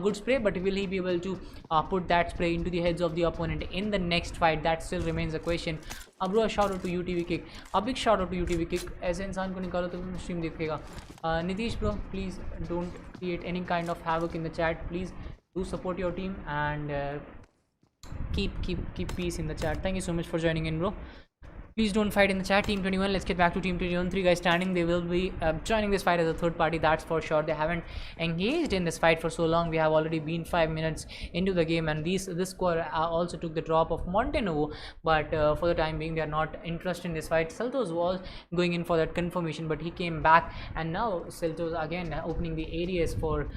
good spray, but will he be able to put that spray into the heads of the opponent in the next fight? That still remains a question. Bro, a shout out to UTV Kick, a big shout out to UTV Kick. ऐसे इंसान को निकालो तो stream देखेगा. Nitish bro, please don't create any kind of havoc in the chat. Please do support your team and keep peace in the chat. Thank you so much for joining in, bro. Please don't fight in the chat. Team 21, let's get back to Team 21. 3 guys standing. They will be joining this fight as a third party, that's for sure. They haven't engaged in this fight for so long. We have already been 5 minutes into the game, and this squad also took the drop of Montenovo, but for the time being they are not interested in this fight. Celtos was going in for that confirmation, but he came back, and now Celtos again opening the areas for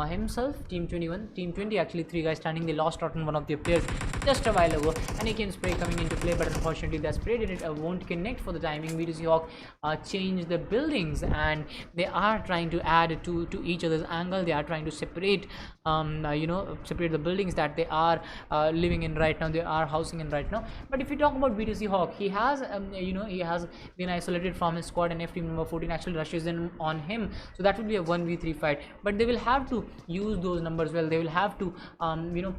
himself. Team 21, Team 20, actually 3 guys standing. They lost out on one of their players just a while ago, and again spray coming into play, but unfortunately that spray didn't won't connect for the timing. B2C Hawk changed the buildings, and they are trying to add to each other's angle. They are trying to separate separate the buildings that they are living in right now, they are housing in right now. But if we talk about B2C Hawk, he has he has been isolated from his squad, and if team number 14 actually rushes in on him, so that will be a 1v3 fight. But they will have to use those numbers well. They will have to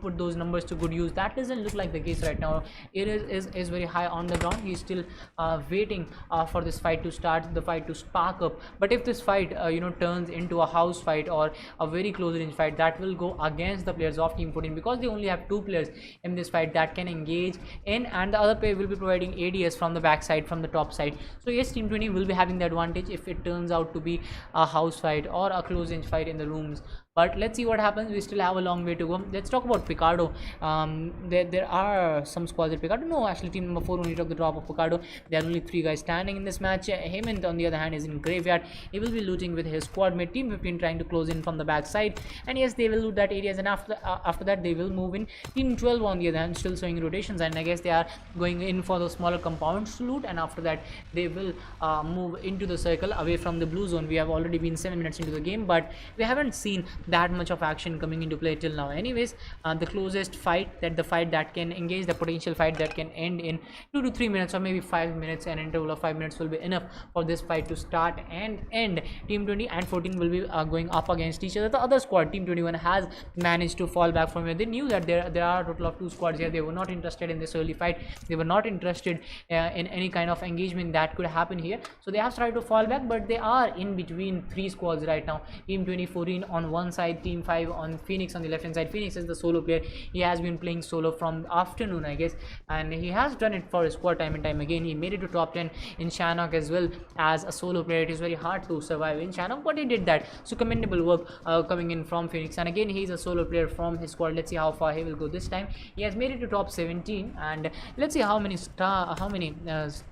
put those numbers to good use. That doesn't look like the case right now. It is very high on the ground. He's still waiting for this fight to start, the fight to spark up. But if this fight turns into a house fight or a very close range fight, that will go against the players of team 14, because they only have 2 players in this fight that can engage in, and the other player will be providing ADS from the backside, from the top side. So yes, team 20 will be having the advantage if it turns out to be a house fight or a close range fight in the rooms. But let's see what happens. We still have a long way to go. Let's talk about Picardo. There are some squads at Picardo. No, actually team number 4 only took the drop of Picardo. There are only 3 guys standing in this match. Heyman on the other hand is in graveyard. He will be looting with his squad mate. Team 15 trying to close in from the back side, and yes, they will loot that areas, and after that they will move in. Team 12 on the other hand still showing rotations, and I guess they are going in for the smaller compounds to loot, and after that they will move into the circle away from the blue zone. We have already been 7 minutes into the game, but we haven't seen that much of action coming into play till now. Anyways, the closest fight, the fight that can engage, the potential fight that can end in 2 to 3 minutes or maybe 5 minutes, an interval of 5 minutes will be enough for this fight to start and end. Team 20 and 14 will be going up against each other. The other squad, team 21, has managed to fall back from here. They knew that there are a total of 2 squads here. They were not interested in this early fight. They were not interested in any kind of engagement that could happen here, so they have tried to fall back, but they are in between 3 squads right now. Team 20, 14 on one side, team 5 on Phoenix on the left hand side. Phoenix is the solo player. He has been playing solo from the afternoon, I guess, and he has done it for his squad time and time again. He made it to top 10 in Shannock as well as a solo player. It is very hard to survive in Shannock, but he did that, so commendable work coming in from Phoenix. And again, he's a solo player from his squad. Let's see how far he will go this time. He has made it to top 17, and let's see how many squads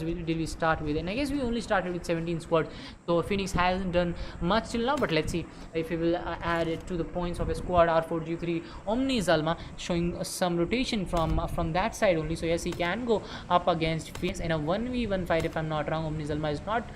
did we start with, and I guess we only started with 17 squads, so Phoenix hasn't done much till now. But let's see if he will add it to the points of a squad. R4G3 Omni Zalma showing some rotation from that side only, so yes, he can go up against Phoenix in a 1v1 fight if I'm not wrong. Omni Zalma is not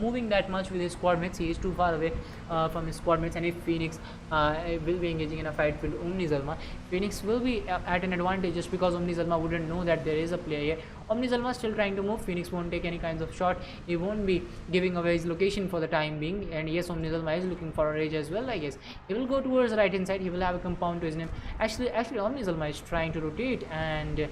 moving that much with his squad mates. He is too far away from his squad mates, and if Phoenix will be engaging in a fight with Omni Zalma, Phoenix will be at an advantage, just because Omni Zalma wouldn't know that there is a player here. Omni Zalma is still trying to move. Phoenix won't take any kinds of shot. He won't be giving away his location for the time being, and yes, Omni Zalma is looking for a rage as well. I guess he will go towards the right hand side. He will have a compound to his name. Actually Omni Zalma is trying to rotate, and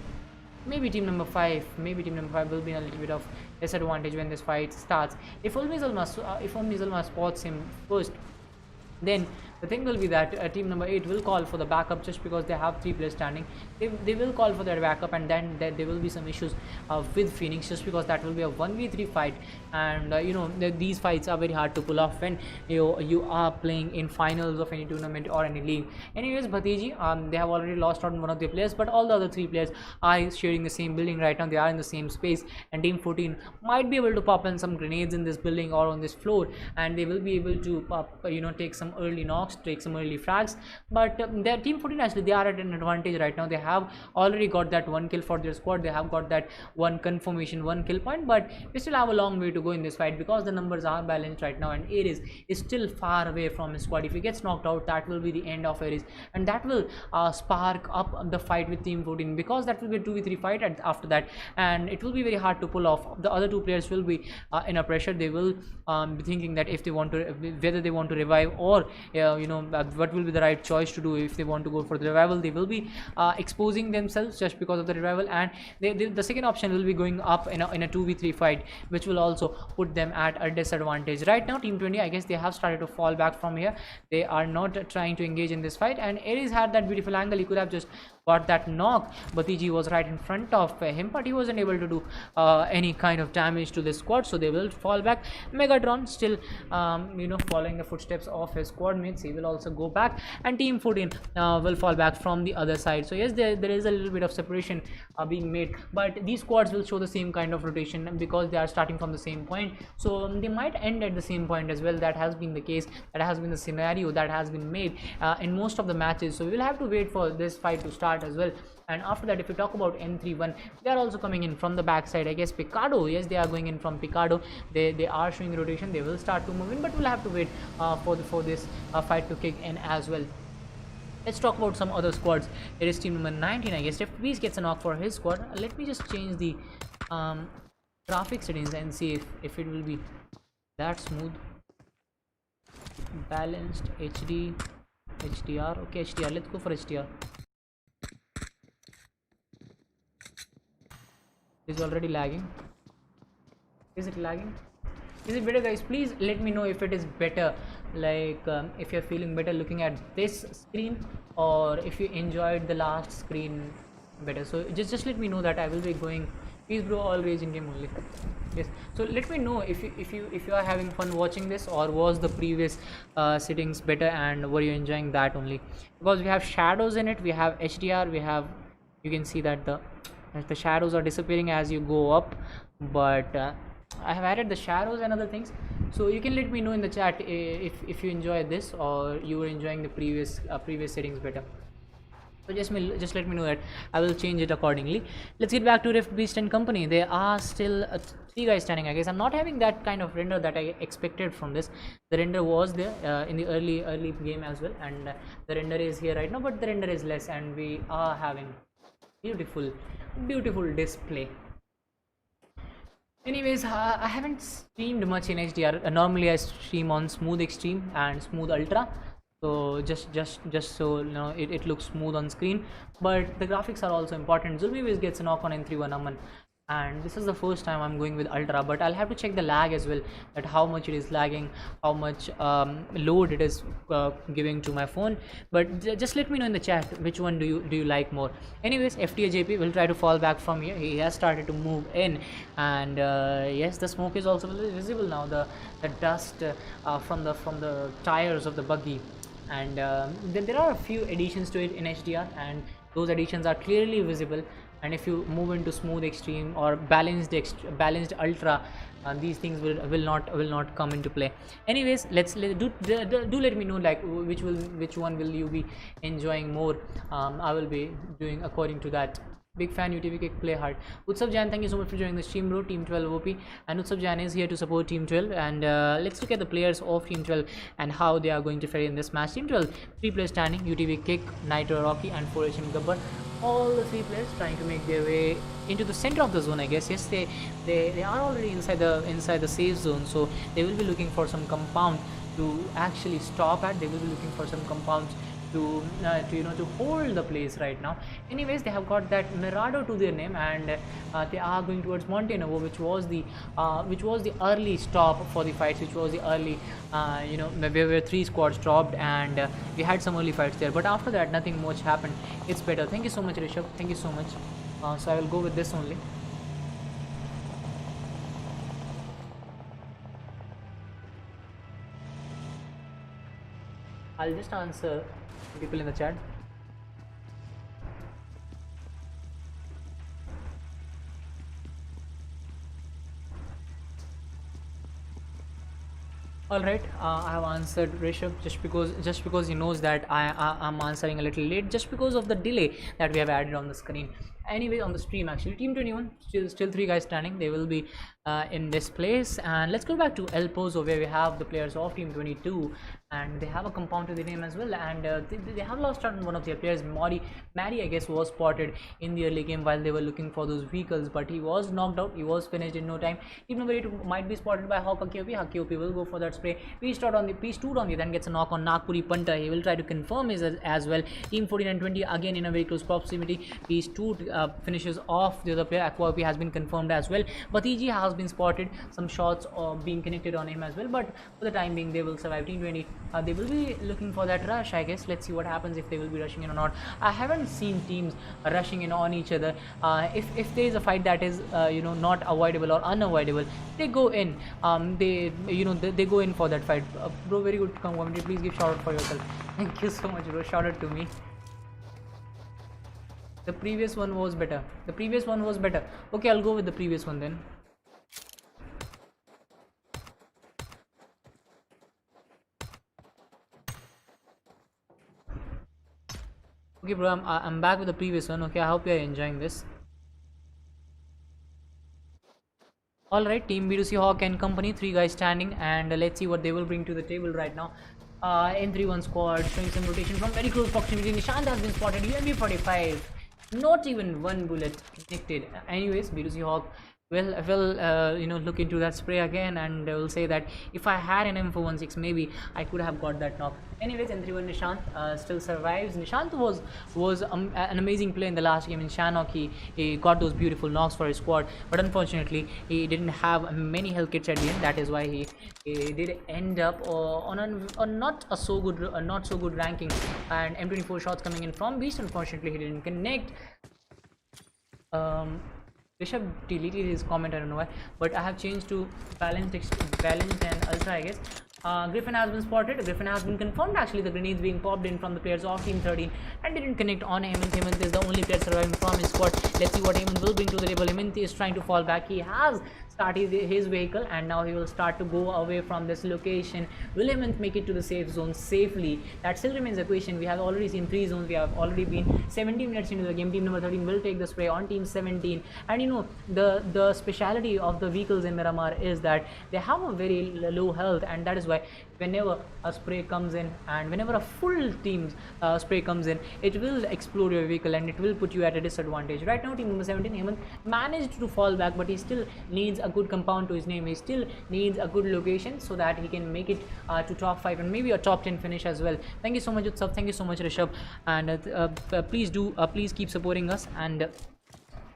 maybe team number 5 will be in a little bit of disadvantage when this fight starts. If Omni Zalma spots him first, then the thing will be that team number 8 will call for the backup, just because they have 3 players standing. They will call for their backup, and then there will be some issues with Phoenix, just because that will be a 1v3 fight, and these fights are very hard to pull off when you are playing in finals of any tournament or any league. Anyways, Bhatiji, they have already lost out on one of their players, but all the other 3 players are sharing the same building right now. They are in the same space, and team 14 might be able to pop in some grenades in this building or on this floor, and they will be able to take some early knocks, take some early frags. But their team 14, actually they are at an advantage right now. They have already got that 1 kill for their squad. They have got that 1 confirmation, 1 kill point, but we still have a long way to go in this fight, because the numbers are balanced right now, and Ares is still far away from his squad. If he gets knocked out, that will be the end of Ares, and that will spark up the fight with team 14, because that will be a 2v3 fight after that, and it will be very hard to pull off. The other 2 players will be in a pressure. They will be thinking that if they want to, whether they want to revive, or what will be the right choice to do. If they want to go for the revival, they will be exposing themselves just because of the revival, and the second option will be going up in a 2v3 fight, which will also put them at a disadvantage. Right now team 20, I guess they have started to fall back from here. They are not trying to engage in this fight, and Ares had that beautiful angle. He could have just got that knock. Bhatiji was right in front of him, but he wasn't able to do any kind of damage to this squad, so they will fall back. Megatron still following the footsteps of his squad mates, he will also go back, and Team 14 will fall back from the other side. So yes, there is a little bit of separation being made, but these squads will show the same kind of rotation because they are starting from the same point, so they might end at the same point as well. That has been the case, that has been the scenario that has been made in most of the matches, so we will have to wait for this fight to start as well. And after that, if we talk about N31, they are also coming in from the backside. I guess Picado, yes, they are going in from Picado. They are showing rotation. They will start to move in, but we'll have to wait for this fight to kick in as well. Let's talk about some other squads. It is team number 19. I guess if Beast gets a knock for his squad, let me just change the graphic settings and see if it will be that smooth. Balanced HD, HDR. Okay, HDR. Let's go for HDR. Is already lagging. Is it lagging? Is it better, guys? Please let me know if it is better, like if you're feeling better looking at this screen, or if you enjoyed the last screen better. So just let me know that. I will be going peace bro, all rage in game only. Yes, so let me know if you are having fun watching this, or was the previous settings better and were you enjoying that only, because we have shadows in it, we have HDR, we have, you can see that the shadows are disappearing as you go up, but I have added the shadows and other things, so you can let me know in the chat if you enjoy this or you were enjoying the previous settings better. So just let me know that. I will change it accordingly. Let's get back to Rift Beast and company. There are still 3 guys standing. I guess I'm not having that kind of render that I expected from this. The render was there in the early game as well, and the render is here right now, but the render is less, and we are having beautiful display. Anyways, I haven't streamed much in HDR. Normally I stream on smooth extreme and smooth ultra, so just so you know, it looks smooth on screen, but the graphics are also important. Zulmiviz gets a knock on N31 Aman, and this is the first time I'm going with ultra, but I'll have to check the lag as well, that how much it is lagging, how much load it is giving to my phone. But just let me know in the chat which one do you like more. Anyways, FTAJP will try to fall back from here. He has started to move in, and yes, the smoke is also visible now, the dust from the tires of the buggy, and there are a few additions to it in HDR, and those additions are clearly visible. And if you move into smooth extreme or balanced ultra, these things will not come into play. Anyways, do let me know, like which one will you be enjoying more. I will be doing according to that. Big fan, UTV kick, play hard. Utsav Jan, thank you so much for joining the stream, bro. Team 12 OP, and Utsav Jan is here to support Team 12. And let's look at the players of Team 12 and how they are going to fare in this match. Team 12, 3 players standing: UTV kick, Nitro Rocky, and 4 Asian Gabbar. All the 3 players trying to make their way into the center of the zone. I guess yes, they are already inside the safe zone, so they will be looking for some compound to actually stop at. They will be looking for some compounds to hold the place right now. Anyways, they have got that Mirado to their name, and they are going towards Montenovo, which was the early stop for the fights, which was the early where 3 squads dropped, and we had some early fights there, but after that nothing much happened. It's better. Thank you so much, Rishabh. Thank you so much. So I will go with this only. I'll just answer people in the chat. Alright, I have answered Rishabh just because he knows that I'm answering a little late, just because of the delay that we have added on the screen. Anyway, on the stream, actually, Team 21 still 3 guys standing. They will be in this place. And let's go back to El Pozo, where we have the players of Team 22, and they have a compound to the name as well, and they have lost out on one of their players. Maddie, I guess, was spotted in the early game while they were looking for those vehicles, but he was knocked out. He was finished in no time. Team number 8 might be spotted by Hawk Hakiopi will go for that spray. P stood on the then gets a knock on Nagpuri Punter. He will try to confirm his as well. Team 14 and 20 again in a very close proximity. P stood finishes off the other player. Aquapi has been confirmed as well. Bhatiji has been spotted. Some shots being connected on him as well, but for the time being they will survive. Team 20 they will be looking for that rush, I guess. Let's see what happens if they will be rushing in or not. I haven't seen teams rushing in on each other. If there is a fight that is not avoidable or unavoidable, they go in. They go in for that fight. Bro, very good commentary. Please give shout out for yourself. Thank you so much, bro. Shout out to me. The previous one was better. The previous one was better. Okay, I'll go with the previous one then. Okay, bro, I'm back with the previous one. Okay, I hope you're enjoying this. Alright, Team B2C Hawk and company, 3 guys standing, and let's see what they will bring to the table right now. N31 squad showing some rotation from very close proximity. Nishant has been spotted. UMP 45. Not even one bullet connected. Anyways, B2C Hawk will look into that spray again, and will say that if I had an M416, maybe I could have got that knock. Anyways, N31 Nishant still survives. Nishant was an amazing play in the last game in Shannock. He got those beautiful knocks for his squad, but unfortunately he didn't have many health kits at the end. That is why he did end up on not so good ranking, and M24 shots coming in from Beast. Unfortunately, he didn't connect. Rishabh deleted his comment, I don't know why, but I have changed to balanced and ultra, I guess. Griffin has been spotted. Griffin has been confirmed. Actually, the grenades being popped in from the players of Team 13 and didn't connect on Hemant. Hemant is the only player surviving from his squad. Let's see what Hemant will bring to the table. Hemant is trying to fall back. He has started his vehicle, and now he will start to go away from this location. Will Hemant make it to the safe zone safely? That still remains a question. We have already seen 3 zones. We have already been 17 minutes into the game. Team number 13 will take the spray on Team 17. And the speciality of the vehicles in Miramar is that they have a very low health, and that is why whenever a spray comes in and whenever a full team's spray comes in, it will explode your vehicle and it will put you at a disadvantage. Right now, Team number 17, Hemant managed to fall back, but he still needs a good compound to his name. He still needs a good location so that he can make it to top 5 and maybe a top 10 finish as well. Thank you so much, Utsav. Thank you so much, Rishabh. And please keep supporting us, and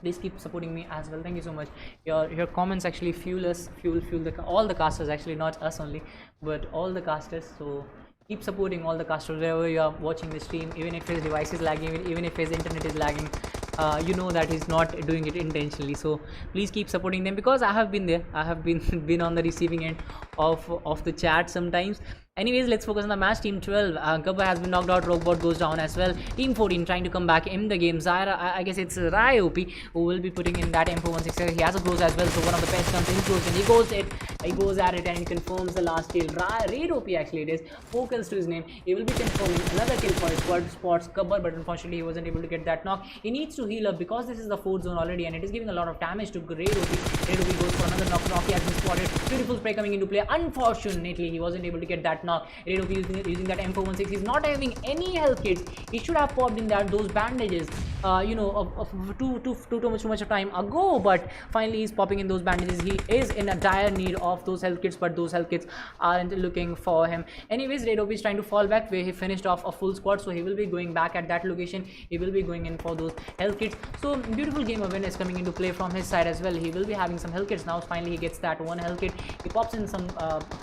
please keep supporting me as well. Thank you so much. Your comments actually fuel us, fuel all the casters, actually not us only, but all the casters. So keep supporting all the casters wherever you are watching the stream. Even if his device is lagging, even if his internet is lagging, you know that he's not doing it intentionally. So please keep supporting them, because I have been there. I have been on the receiving end of the chat sometimes. Anyways, let's focus on the match. Team 12, Gabba has been knocked out. Rogbot goes down as well. Team 14 trying to come back in the game. Zaira, I guess it's Rai OP who will be putting in that M416. He has a close as well, so one of the best comes in close, and he goes at it and confirms the last kill. Raid OP, actually it is 4 kills to his name. He will be confirming another kill for his squad spots Gabbar, but unfortunately he wasn't able to get that knock. He needs to heal up because this is the 4th zone already, and it is giving a lot of damage to Raid OP. Raid OP goes for another knock. He has been spotted. Beautiful spray coming into play. Unfortunately, he wasn't able to get that knock. Raid OP using that M416. He's not having any health kits. He should have popped in those bandages too much of time ago, but finally he's popping in those bandages. He is in a dire need of those health kits, but those health kits aren't looking for him. Anyways, Raid OP is trying to fall back where he finished off a full squad, so he will be going back at that location. He will be going in for those health kits. So beautiful game awareness coming into play from his side as well. He will be having some health kits now. Finally he gets that one health kit. He pops in some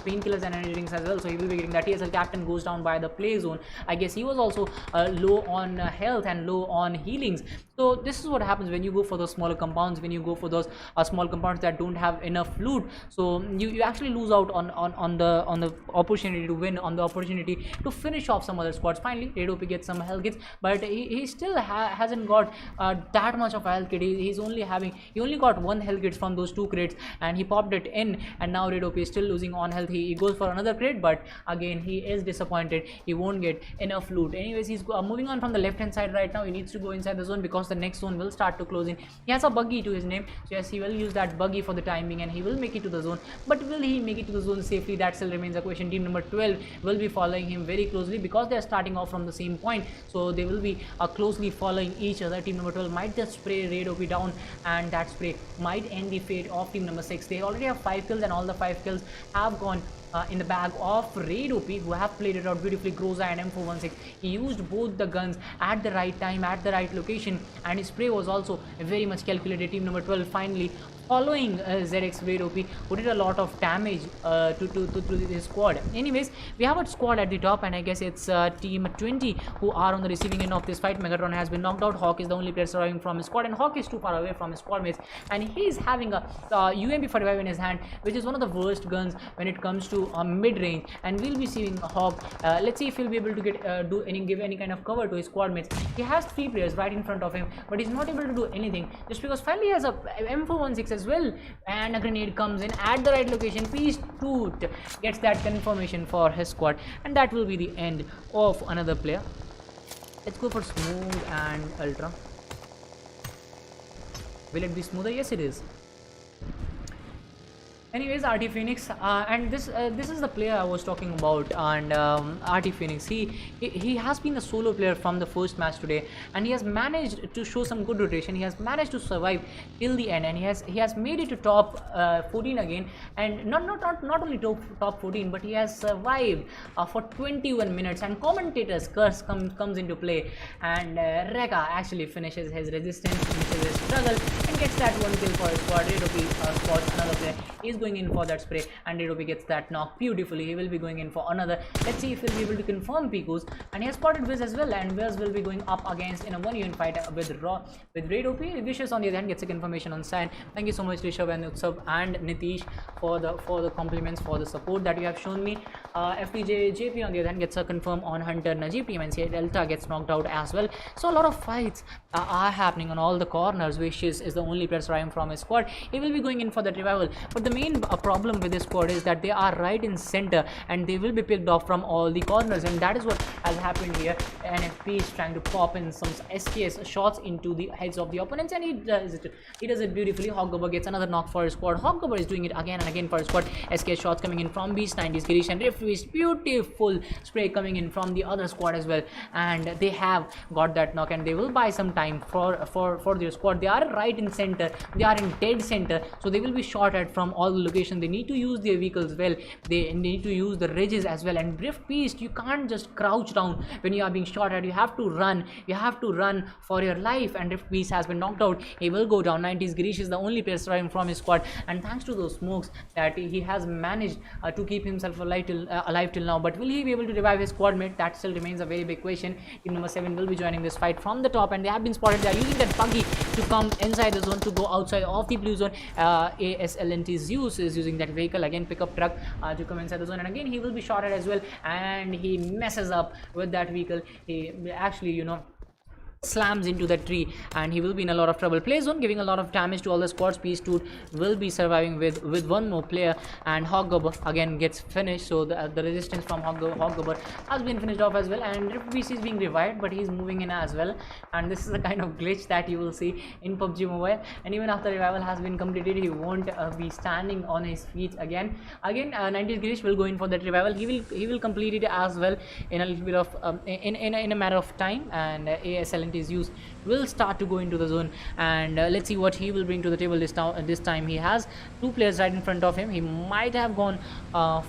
painkillers and energy drinks as well, so he will be getting that. TSL captain goes down by the play zone. I guess he was also low on health and low on healings. So this is what happens when you go for those smaller compounds, when you go for those small compounds that don't have enough loot. So you actually lose out on the opportunity to win, on the opportunity to finish off some other squads. Finally, Raid OP gets some health kits, but he still hasn't got that much of a health kit. He only got 1 health kit from those 2 crates, and he popped it in, and now Raid OP is still losing on health. He goes for another crate, but again he is disappointed. He won't get enough loot. Anyways, he's moving on from the left hand side right now. He needs to go inside the zone because the next zone will start to close in. He has a buggy to his name, so yes, he will use that buggy for the time being, and he will make it to the zone. But will he make it to the zone safely? That still remains a question. Team number 12 will be following him very closely because they are starting off from the same point, so they will be closely following each other. Team number 12 might just spray Raid OP down, and that spray might end the fate of team number 6. They already have 5 kills, and all the 5 kills have gone in the bag of Raid OP, who have played it out beautifully. Groza and M416, he used both the guns at the right time, at the right location, and his spray was also very much calculated. Team number 12 finally following ZX Raid OP, who did a lot of damage to his squad. Anyways, we have a squad at the top, and I guess it's team 20 who are on the receiving end of this fight. Megatron has been knocked out. Hawk is the only player surviving from his squad, and Hawk is too far away from his squad mates, and he's having a UMP-45 in his hand, which is one of the worst guns when it comes to mid-range. And we'll be seeing Hawk. Let's see if he'll be able to get give any kind of cover to his squad mates. He has 3 players right in front of him, but he's not able to do anything, just because finally he has a M416 as well, and a grenade comes in at the right location. Peace Toot gets that confirmation for his squad, and that will be the end of another player. Let's go for smooth and ultra. Will it be smoother? Yes, it is. Anyways, RT Phoenix, and this is the player I was talking about. And RT Phoenix, he has been a solo player from the first match today, and he has managed to show some good rotation. He has managed to survive till the end, and he has made it to top 14 again, and not only top 14, but he has survived for 21 minutes. And commentator's curse comes into play, and Reka actually finishes his resistance, finishes his struggle, and gets that 1 kill for his squad. Redopi spots another player. He's going in for that spray, and Redopi gets that knock beautifully. He will be going in for another. Let's see if he'll be able to confirm Piku's, and he has spotted Wiz as well, and Wiz will be going up against in a 1v1 fight with Redopi. Vicious on the other hand gets a confirmation on side. Thank you so much, Rishabh and Utsav and Nitish, for the compliments, for the support that you have shown me. FPJ JP on the other hand gets a confirm on Hunter Najib. PMNC Delta gets knocked out as well. So a lot of fights are happening on all the corners. Vicious is the only player surviving from his squad. He will be going in for that revival, but the main problem with this squad is that they are right in center, and they will be picked off from all the corners, and that is what has happened here. NFP is trying to pop in some SKS shots into the heads of the opponents, and he does it beautifully. Hoggober gets another knock for his squad. Hoggober is doing it again and again for his squad. SKS shots coming in from Beast 90s, Girish and Rift. Beautiful spray coming in from the other squad as well, and they have got that knock, and they will buy some time for their squad. They are right in center, they are in dead center, so they will be shot at from all the locations. They need to use their vehicles well, they need to use the ridges as well. And Rift Beast, you can't just crouch down when you are being shot at. You have to run for your life, and Rift Beast has been knocked out. He will go down. 90s Girish is the only player surviving from his squad, and thanks to those smokes that he has managed to keep himself alive till now. But will he be able to revive his squad mate? That still remains a very big question. Team number 7 will be joining this fight from the top, and they have been spotted. They are using that buggy to come inside the zone, to go outside of the blue zone. ASLNT Zeus is using that vehicle again, pickup truck, to come inside the zone, and again he will be shot at as well, and he messes up with that vehicle. He actually, slams into that tree, and he will be in a lot of trouble. Play zone giving a lot of damage to all the squads. Peace Toot will be surviving with one more player, and Hoggober again gets finished. So the resistance from Hoggober has been finished off as well, and BC is being revived, but he's moving in as well. And this is the kind of glitch that you will see in PUBG Mobile, and even after revival has been completed, he won't be standing on his feet again. 90s Girish will go in for that revival. He will complete it as well in a little bit of in a matter of time, and ASLN is used will start to go into the zone, and let's see what he will bring to the table this time. He has 2 players right in front of him. He might have gone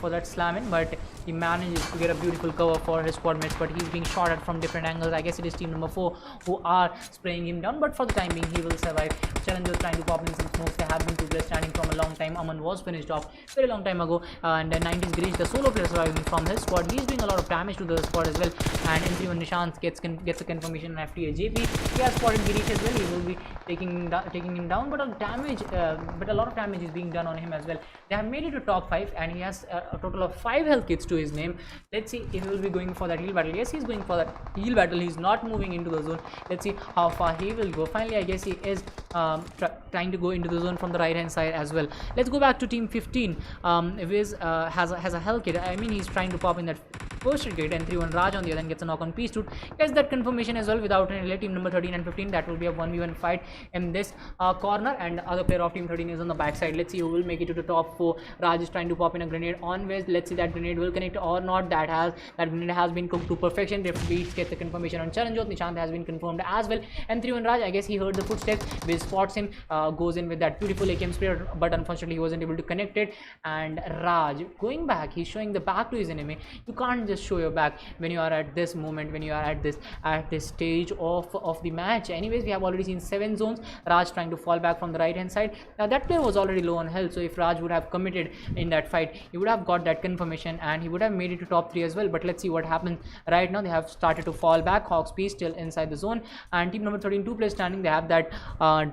for that slam in, but he manages to get a beautiful cover for his squad mates, but he's being shot at from different angles. I guess it is team number 4 who are spraying him down, but for the time being he will survive. Challengers trying to pop in some smokes. There have been 2 players standing from a long time. Aman was finished off very long time ago, and 90s Girish, the solo player surviving from his squad, he's doing a lot of damage to the squad as well. And M31 Nishant gets a confirmation on FTA JP. He has spotted Girish as well. He will be taking him down, but a lot of damage is being done on him as well. They have made it to top 5, and he has a total of 5 health kits to his name. Let's see if he will be going for that heal battle. Yes, he's going for that heal battle. He's not moving into the zone. Let's see how far he will go. Finally, I guess he is trying to go into the zone from the right hand side as well. Let's go back to team 15. Viz has a health kit. I mean, he's trying to pop in that first hit, and 3-1 Raj on the other hand gets a knock on Peace Toot, gets that confirmation as well without any delay. Team number 13 and 15, that will be a 1v1 fight in this corner, and other player of team 13 is on the backside. Let's see who will make it to the top 4. Raj is trying to pop in a grenade on West. Let's see that grenade will connect or not. That grenade has been cooked to perfection. Rift Beats gets the confirmation on Charanjot. Nishant has been confirmed as well, and 3-1 Raj, I guess he heard the footsteps. Wiz spots him, goes in with that beautiful AKM spray, but unfortunately he wasn't able to connect it. And Raj going back, he's showing the back to his enemy. You can't just show your back when you are at this moment, when you are at this stage of the match. Anyways, we have already seen 7 zones. Raj trying to fall back from the right hand side. Now that player was already low on health, so if Raj would have committed in that fight, he would have got that confirmation and he would have made it to top 3 as well. But let's see what happens right now. They have started to fall back. Hawks Peace still inside the zone, and team number 13, 2 players standing. They have that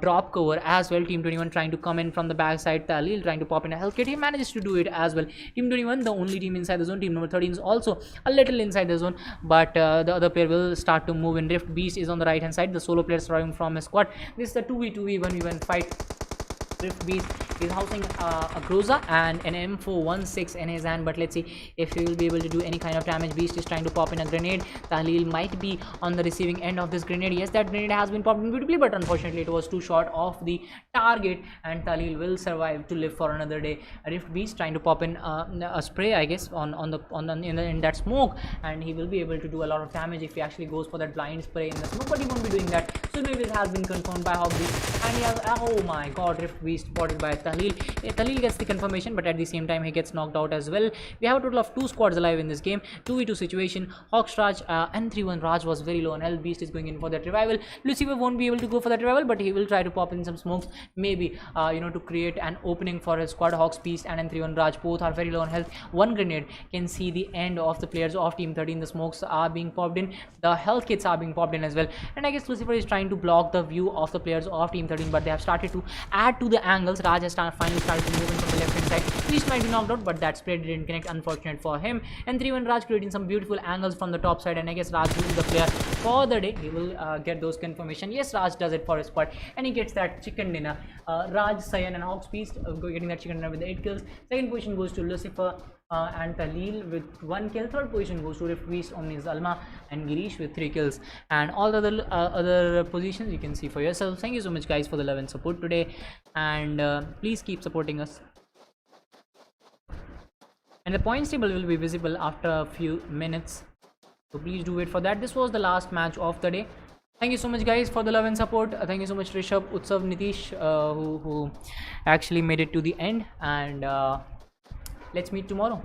drop cover as well. Team 21 trying to come in from the backside. Talil trying to pop in a health kit. He manages to do it as well. Team 21, the only team inside the zone. Team number 13 is also a little inside the zone, but the other player will start to move in. Rift Beast is on the right hand side. The solo player surviving from his squad. This is the 2v2v 1v1 fight. Rift Beast is housing a Groza and an M416 in his hand, but let's see if he will be able to do any kind of damage. Beast is trying to pop in a grenade. Tahlil might be on the receiving end of this grenade. Yes, that grenade has been popped in beautifully, but unfortunately it was too short of the target, and Tahlil will survive to live for another day. Rift Beast trying to pop in a spray, I guess, in that smoke, and he will be able to do a lot of damage if he actually goes for that blind spray in the smoke, but he won't be doing that. So maybe it has been confirmed by Hawk Beast, and he has, oh my god, Rift Beast spotted by Tahlil. Tahlil gets the confirmation, but at the same time he gets knocked out as well. We have a total of 2 squads alive in this game. 2v2 situation. Hawks Raj and 3-1 Raj was very low on health. Beast is going in for that revival. Lucifer won't be able to go for that revival, but he will try to pop in some smokes, maybe to create an opening for his squad. Hawks Beast and 3-1 Raj both are very low on health. One grenade can see the end of the players of team 13. The smokes are being popped in, the health kits are being popped in as well, and I guess Lucifer is trying to block the view of the players of team 13, but they have started to add to the angles. Raj has finally started to move in from the left hand side. Beast might be knocked out, but that spray didn't connect, unfortunate for him. And 3-1 Raj creating some beautiful angles from the top side, and I guess Raj will be the player for the day. He will get those confirmation. Yes, Raj does it for his squad, and he gets that chicken dinner. Raj, Sayan and Hawks Beast getting that chicken dinner with the 8 kills. Second position goes to Lucifer and Tahlil with 1 kill. Third position goes to Rift Beast, Omni Zalma and Girish with 3 kills. And all the other positions you can see for yourself. Thank you so much guys for the love and support today, and please keep supporting us. And the points table will be visible after a few minutes, so please do wait for that. This was the last match of the day. Thank you so much guys for the love and support. Thank you so much Rishabh, Utsav, Nitish, who actually made it to the end, and let's meet tomorrow.